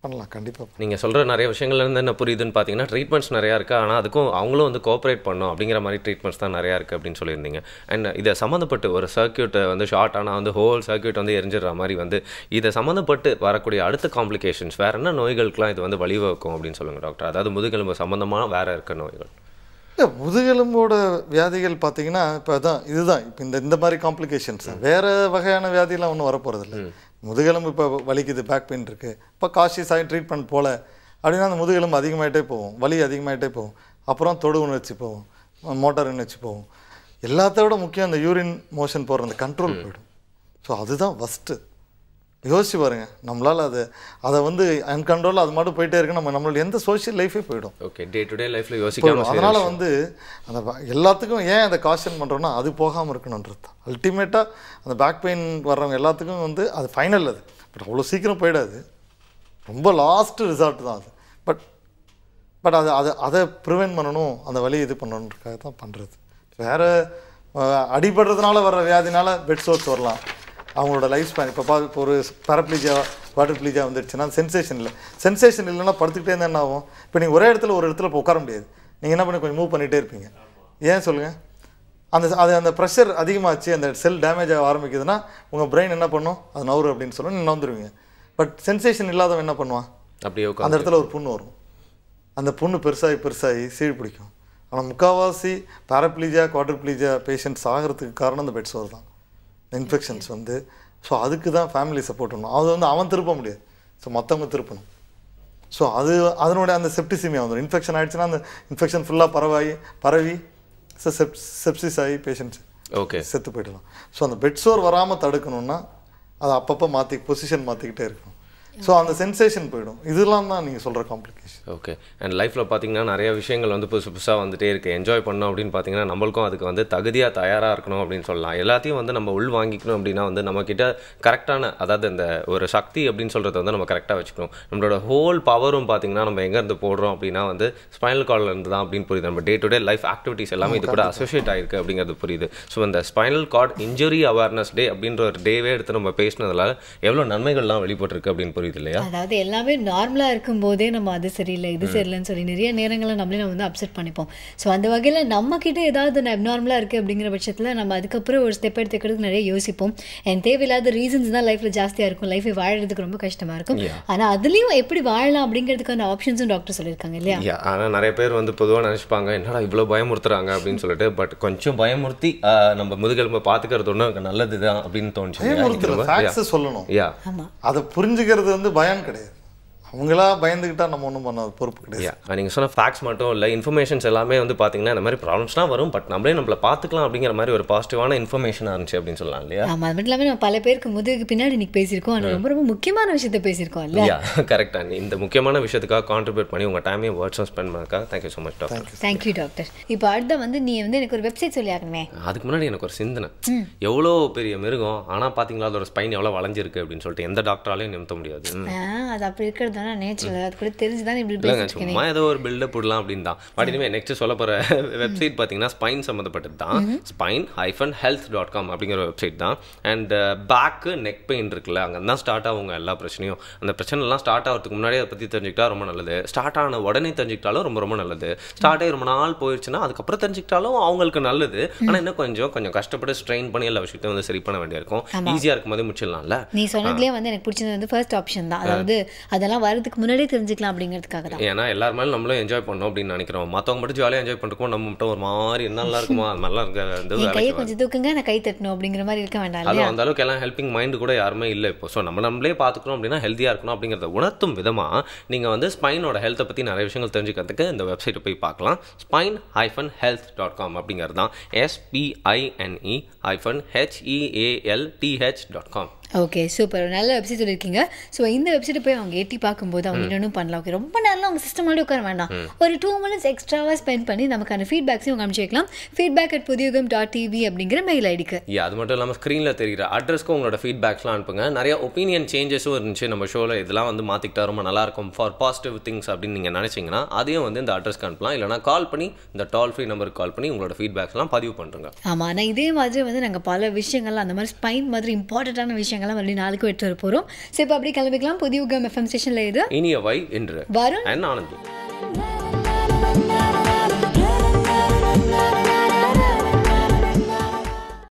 பண்ணலாம். கண்டிப்பாக நீங்கள் சொல்கிற நிறைய விஷயங்கள்லேருந்து என்ன புரியுதுன்னு பார்த்தீங்கன்னா ட்ரீட்மெண்ட்ஸ் நிறையா இருக்குது, ஆனால் அதுக்கும் அவங்களும் வந்து கோஆப்ரேட் பண்ணணும் அப்படிங்கிற மாதிரி ட்ரீட்மெண்ட்ஸ் தான் நிறையா இருக்குது அப்படின்னு சொல்லியிருந்தீங்க. அண்ட் இதை சம்மந்தப்பட்டு ஒரு சர்க்யூட்டை வந்து ஷார்ட் ஆனால் வந்து ஹோல் சர்க்யூட் வந்து எரிஞ்சிடுற மாதிரி வந்து இதை சம்மந்தப்பட்டு வரக்கூடிய அடுத்த காம்ப்ளிகேஷன்ஸ் வேறு என்ன நோய்களுக்கெலாம் இது வந்து வழிவகுக்கும் அப்படின்னு சொல்லுங்கள் டாக்டர். அதாவது முதுகெலும்பு சம்மந்தமான வேறு இருக்க நோய்கள். முதுகெலும்போட வியாதிகள் பார்த்தீங்கன்னா இப்போ இதுதான் இப்போ இந்த மாதிரி காம்ப்ளிகேஷன்ஸ். வேறு வகையான வியாதியெல்லாம் ஒன்றும் வரப்போகிறதில்ல. முதுகெலும்பு இப்போ வலிக்குது, பேக் பெயின் இருக்குது, இப்போ காஷியஸ் ஆகி ட்ரீட்மெண்ட் போல் அப்படின்னா அந்த முதுகெலும்பு அதிகமாகிட்டே போகும், வலி அதிகமாகிட்டே போகும். அப்புறம் தொடு உணர்ச்சி போகும், மோட்டார் உணர்ச்சி போகும். எல்லாத்த விட முக்கியம் அந்த யூரின் மோஷன் போகிற அந்த கண்ட்ரோல் போயிடும். ஸோ அதுதான் ஃபஸ்ட்டு. யோசிச்சு பாருங்க, நம்மளால் அதை வந்து அன்கண்ட்ரோலாக அது மட்டும் போயிட்டே இருக்கு, நம்மளோட எந்த சோஷியல் லைஃபே போயிடும். ஓகே, டே டு டே லைஃப்பில் யோசிக்கணும். அதனால் வந்து அந்த எல்லாத்துக்கும் ஏன் அதை காஷன் பண்ணுறோன்னா அது போகாமல் இருக்கணுன்றது தான். அல்டிமேட்டாக அந்த பேக் பெயின் வர்றவங்க எல்லாத்துக்கும் வந்து அது ஃபைனல். அது பட் அவ்வளோ சீக்கிரம் போயிடாது, ரொம்ப லாஸ்ட்டு ரிசால்ட் தான் அது. பட் அதை ப்ரிவென்ட் பண்ணணும், அந்த வழியை இது பண்ணணுன்றதுக்காக தான் பண்ணுறது. வேறு அடிபடுறதுனால வர்ற வியாதினால பெட் சோர்ஸ் வரலாம். அவங்களோட லைஃப் ஸ்பேன் இப்போ ஒரு பேரப்ளீஜியா, குவாட்ரிப்ளீஜியா வந்துடுச்சுன்னா சென்சேஷன் இல்லைன்னா படுத்துக்கிட்டே இருந்தால் என்ன ஆகும்? இப்போ நீங்கள் ஒரே இடத்துல இப்போ உட்கார முடியாது. நீங்கள் என்ன பண்ணி கொஞ்சம் மூவ் பண்ணிகிட்டே இருப்பீங்க. ஏன் சொல்லுங்கள்? அந்த ப்ரெஷர் அதிகமாகச்சு, அந்த செல் டேமேஜ் ஆக ஆரம்பிக்குதுன்னா உங்கள் பிரெயின் என்ன பண்ணும்? அது நவரு அப்படின்னு சொல்லி நீங்கள் நவந்துருவீங்க. பட் சென்சேஷன் இல்லாதவன் என்ன பண்ணுவான்? அப்படியே அந்த இடத்துல ஒரு புண்ணு வரும். அந்த புண்ணு பெருசாகி சீழ் பிடிக்கும். ஆனால் முக்கால்வாசி பேரப்ளீஜியா, குவாட்ரிப்ளீஜியா பேஷண்ட்ஸ் ஆகிறதுக்கு காரணம் அந்த பெட் சோர் தான், இன்ஃபெக்ஷன்ஸ் வந்து. ஸோ அதுக்கு தான் ஃபேமிலி சப்போர்ட் பண்ணணும். அது வந்து அவன் திருப்ப முடியாது, ஸோ மற்றவங்க திருப்பணும். ஸோ அதனுடைய அந்த செப்டிசிமியா வந்துடும். இன்ஃபெக்ஷன் ஆகிடுச்சுன்னா அந்த இன்ஃபெக்ஷன் ஃபுல்லாக பரவி செப்சிஸ் ஆகி பேஷண்ட்ஸ் செத்து போய்டலாம். ஸோ அந்த பெட் சோர் வராமல் தடுக்கணுன்னா அதை அப்பப்போ பொசிஷன் மாற்றிக்கிட்டே இருக்கணும். ஸோ அந்த சென்சேஷன் போயிடும். இதெல்லாம் தான் நீங்கள் சொல்கிற காம்ப்ளிகேஷன். ஓகே. அண்ட் லைஃப்பில் பார்த்தீங்கன்னா நிறைய விஷயங்கள் வந்து புதுசாக வந்துட்டே இருக்குது. என்ஜாய் பண்ணோம் அப்படின்னு பார்த்தீங்கன்னா நம்மளுக்கும் அதுக்கு வந்து தகுதியாக தயாராக இருக்கணும் அப்படின்னு சொல்லலாம். எல்லாத்தையும் வந்து நம்ம உள் வாங்கிக்கணும் அப்படின்னா வந்து நம்மக்கிட்ட கரெக்டான, அதாவது இந்த ஒரு சக்தி அப்படின்னு சொல்கிறத வந்து நம்ம கரெக்டாக வச்சுக்கணும். நம்மளோட ஹோல் பவரும் பார்த்தீங்கன்னா நம்ம எங்கேருந்து போடுறோம் அப்படின்னா வந்து ஸ்பைனல் கார்டில் இருந்து தான் அப்படின்னு புரியுது. நம்ம day to day life activities எல்லாமே இது கூட அசோசியேட் ஆகிருக்கு அப்படிங்கிறது புரியுது. ஸோ இந்த ஸ்பைனல் கார்டு இன்ஜுரி அவேர்னஸ் டே அப்படின்ற ஒரு டேவே எடுத்து நம்ம பேசினதுனால எவ்வளோ நன்மைகள்லாம் வெளிப்பட்டிருக்கு அப்படின்னு புரியுது இல்லையா? அதாவது எல்லாமே நார்மலாக இருக்கும்போதே நம்ம அது சரியில்லை இது சரியில்லைன்னு சொல்லி நிறைய நேரங்களில் நம்மளே நம்ம வந்து அப்செட் பண்ணிப்போம். ஸோ அந்த வகையில் நம்மக்கிட்ட ஏதாவது அப்நார்மலாக இருக்குது அப்படிங்கிற பட்சத்தில் நம்ம அதுக்கப்புறம் ஒரு ஸ்டெப் எடுத்துக்கிறதுக்கு நிறைய யோசிப்போம். என் தேவையில்லாத ரீசன்ஸ் தான் லைஃப்பில் ஜாஸ்தியாக இருக்கும். லைஃபை வாழறதுக்கு ரொம்ப கஷ்டமாக இருக்கும். ஆனால் அதுலேயும் எப்படி வாழலாம் அப்படிங்கிறதுக்கான ஆப்ஷன்ஸும் டாக்டர் சொல்லியிருக்காங்க இல்லையா? ஆனால் நிறைய பேர் வந்து பொதுவாக நினச்சிப்பாங்க என்னடா இவ்வளோ பயமுறுத்துறாங்க அப்படின்னு சொல்லிட்டு. பட் கொஞ்சம் பயமுறுத்தி நம்ம முதுகெலும்பை பார்த்துக்கிறது ஒன்று நல்லது தான் அப்படின்னு தோணுச்சு. சொல்லணும் அதை புரிஞ்சுக்கிறது வந்து பயம் கிடையாது. அவங்களா பயந்துக்கிட்டா நம்ம ஒன்றும் பண்ண பொறுப்பு கிடையாது. நீங்கள் சொன்ன ஃபேக்ட்ஸ் மட்டும் இல்லை, இன்ஃபர்மேஷன்ஸ் எல்லாமே வந்து பார்த்தீங்கன்னா இந்த மாதிரி ப்ராப்ளம்ஸ்லாம் வரும், பட் நம்மளே நம்மளை பார்த்துக்கலாம் அப்படிங்கிற மாதிரி ஒரு பாசிட்டிவான இன்ஃபர்மேஷனாக இருந்துச்சு அப்படின்னு சொல்லலாம் இல்லையா? ஆமாம், அது மட்டும் இல்லாமல் நம்ம பல பேருக்கு முதுகுக்கு பின்னாடி இன்னைக்கு பேசியிருக்கோம். ஆனால் ரொம்ப ரொம்ப முக்கியமான விஷயத்தை பேசியிருக்கோம் இல்லையா? கரெக்டாக இந்த முக்கியமான விஷயத்துக்காக கான்ட்ரிபியூட் பண்ணி உங்கள் டைமையும் வேர்ட்ஸும் ஸ்பெண்ட் பண்ணதுக்காக thank you so much doctor. Thank you doctor. இப்போ அடுத்த வந்து நீ வந்து எனக்கு ஒரு வெப்சைட் சொல்லி ஆகணுமே. அதுக்கு முன்னாடி எனக்கு ஒரு சிந்தனை, எவ்வளோ பெரிய மிருகம் ஆனால் பார்த்தீங்களா அதோட ஸ்பைன் எவ்வளோ வளைஞ்சிருக்கு அப்படின்னு சொல்லிட்டு எந்த டாக்டராலையும் நிறுத்த முடியாது. அது அப்படி இருக்கிறது தானே நேச்சுரல். கூட தெரிஞ்சுதான் இப்படி சும்மா ஏதோ ஒரு பில்டப் போடலாம் அப்படின்னு தான். பட் இனிமேல் நெக்ஸ்ட் சொல்ல போகிற வெப்சைட் பார்த்தீங்கன்னா ஸ்பைன் சம்மந்தப்பட்டது தான். spine-health.com அப்படிங்கிற வெப்சைட் தான். அண்ட் பேக்கு நெக் பெயின் இருக்குல்ல, அங்கே தான் ஸ்டார்ட் ஆகுங்க எல்லா பிரச்சனையும். அந்த பிரச்சனைலாம் ஸ்டார்ட் ஆகிறதுக்கு முன்னாடியே அதை பற்றி தெரிஞ்சுக்கிட்டா ரொம்ப நல்லது. ஸ்டார்ட் ஆன உடனே தெரிஞ்சுக்கிட்டாலும் ரொம்ப ரொம்ப நல்லது. ஸ்டார்ட் ஆகி ரொம்ப நாள் போயிடுச்சுன்னா அதுக்கப்புறம் தெரிஞ்சுக்கிட்டாலும் அவங்களுக்கு நல்லது. ஆனால் இன்னும் கொஞ்சம் கஷ்டப்பட்டு ஸ்ட்ரெயின் பண்ணி எல்லா விஷயத்தையும் வந்து சரி பண்ண வேண்டியிருக்கும். ஈஸியாக இருக்கும் போதே முடிச்சிடலாம்ல. நீ சொன்னதுலேயே வந்து எனக்கு பிடிச்சது வந்து ஃபர்ஸ்ட் ஆப்ஷன் தான். அதாவது அதெல்லாம் வரதுக்கு முன்னாடியே தெரிஞ்சுக்கலாம் அப்படிங்கிறதுக்காக தான். ஏன்னா எல்லாருமே நம்மளும் என்ஜாய் பண்ணணும் அப்படின்னு நினைக்கிறோம். மற்றவங்க மட்டும் ஜாலியாக என்ஜாய் பண்ணிருக்கோம், நம்ம மட்டும் ஒரு மாதிரி நல்லா இருக்குமா அது நல்லா இருக்க கையை கொஞ்சம் தூக்குங்க நான் கை தட்டணும் அப்படிங்கிற மாதிரி இருக்க வேண்டாம். அது அந்த அளவுக்கு எல்லாம் ஹெல்பிங் மைண்டு கூட யாருமே இல்லை இப்போ. ஸோ நம்மளே பார்த்துக்கணும் அப்படின்னா ஹெல்த்தியாக இருக்கணும் அப்படிங்கிறத உணர்த்தும் விதமாக நீங்கள் வந்து ஸ்பைனோட ஹெல்த்தை பற்றி நிறைய விஷயங்கள் தெரிஞ்சுக்கிறதுக்கு இந்த வெப்சைட்டை போய் பார்க்கலாம். spine-health.com அப்படிங்கிறது தான். spine-health.com. Okay, super. நல்ல வெப்சைட் சொல்லியிருக்கீங்க. ஸோ இந்த வெப்சைட்டை போய் அவங்க எட்டி பார்க்கும்போது அவங்க இன்னொன்றும் பண்ணலாம். ஓகே, ரொம்ப நேரம் அவங்க சிஸ்டமாடி உட்கார வேண்டாம். ஒரு 2 minutes எக்ஸ்ட்ராவாக ஸ்பெண்ட் பண்ணி நமக்கான ஃபீட்பேக்ஸையும் அவங்க அனுப்பிச்சு வைக்கலாம். feedback@pudiyugam.tv அப்படிங்கிற மெயில் ஐடிக்கு. அது மட்டும் இல்லாமல் ஸ்க்ரீனில் தெரிகிற அட்ரஸ்க்கு உங்களோட ஃபீட்பேக்ஸ்லாம் அனுப்புங்க. நிறைய ஒப்பீனியன் சேஞ்சஸும் இருந்துச்சு நம்ம ஷோவில். இதெல்லாம் வந்து மாற்றிக்கிட்டா ரொம்ப நல்லாயிருக்கும் ஃபார் பாசிட்டிவ் திங்ஸ் அப்படின்னு நீங்கள் நினச்சிங்கன்னா அதையும் வந்து இந்த அட்ரஸ்க்கு அனுப்பலாம். இல்லைனா கால் பண்ணி இந்த டோல் ஃப்ரீ நம்பருக்கு கால் பண்ணி உங்களோட ஃபீட்பேக்ஸ்லாம் பதிவு பண்ணுறங்க. ஆமாம், ஆனால் இதே மாதிரி வந்து நாங்கள் பல விஷயங்கள்லாம் அந்த மாதிரி ஸ்பைன் மாதிரி இம்பார்ட்டண்ட்டான விஷயங்கள்லாம் மறுபடியும் நாளைக்கு எடுத்து வர போகிறோம். ஸோ இப்போ அப்படி கிளம்பிக்கலாம். புதிய யுகம் FM ஸ்டேஷனில் இது இனிய வை என்று வருண் ஆனந்த்.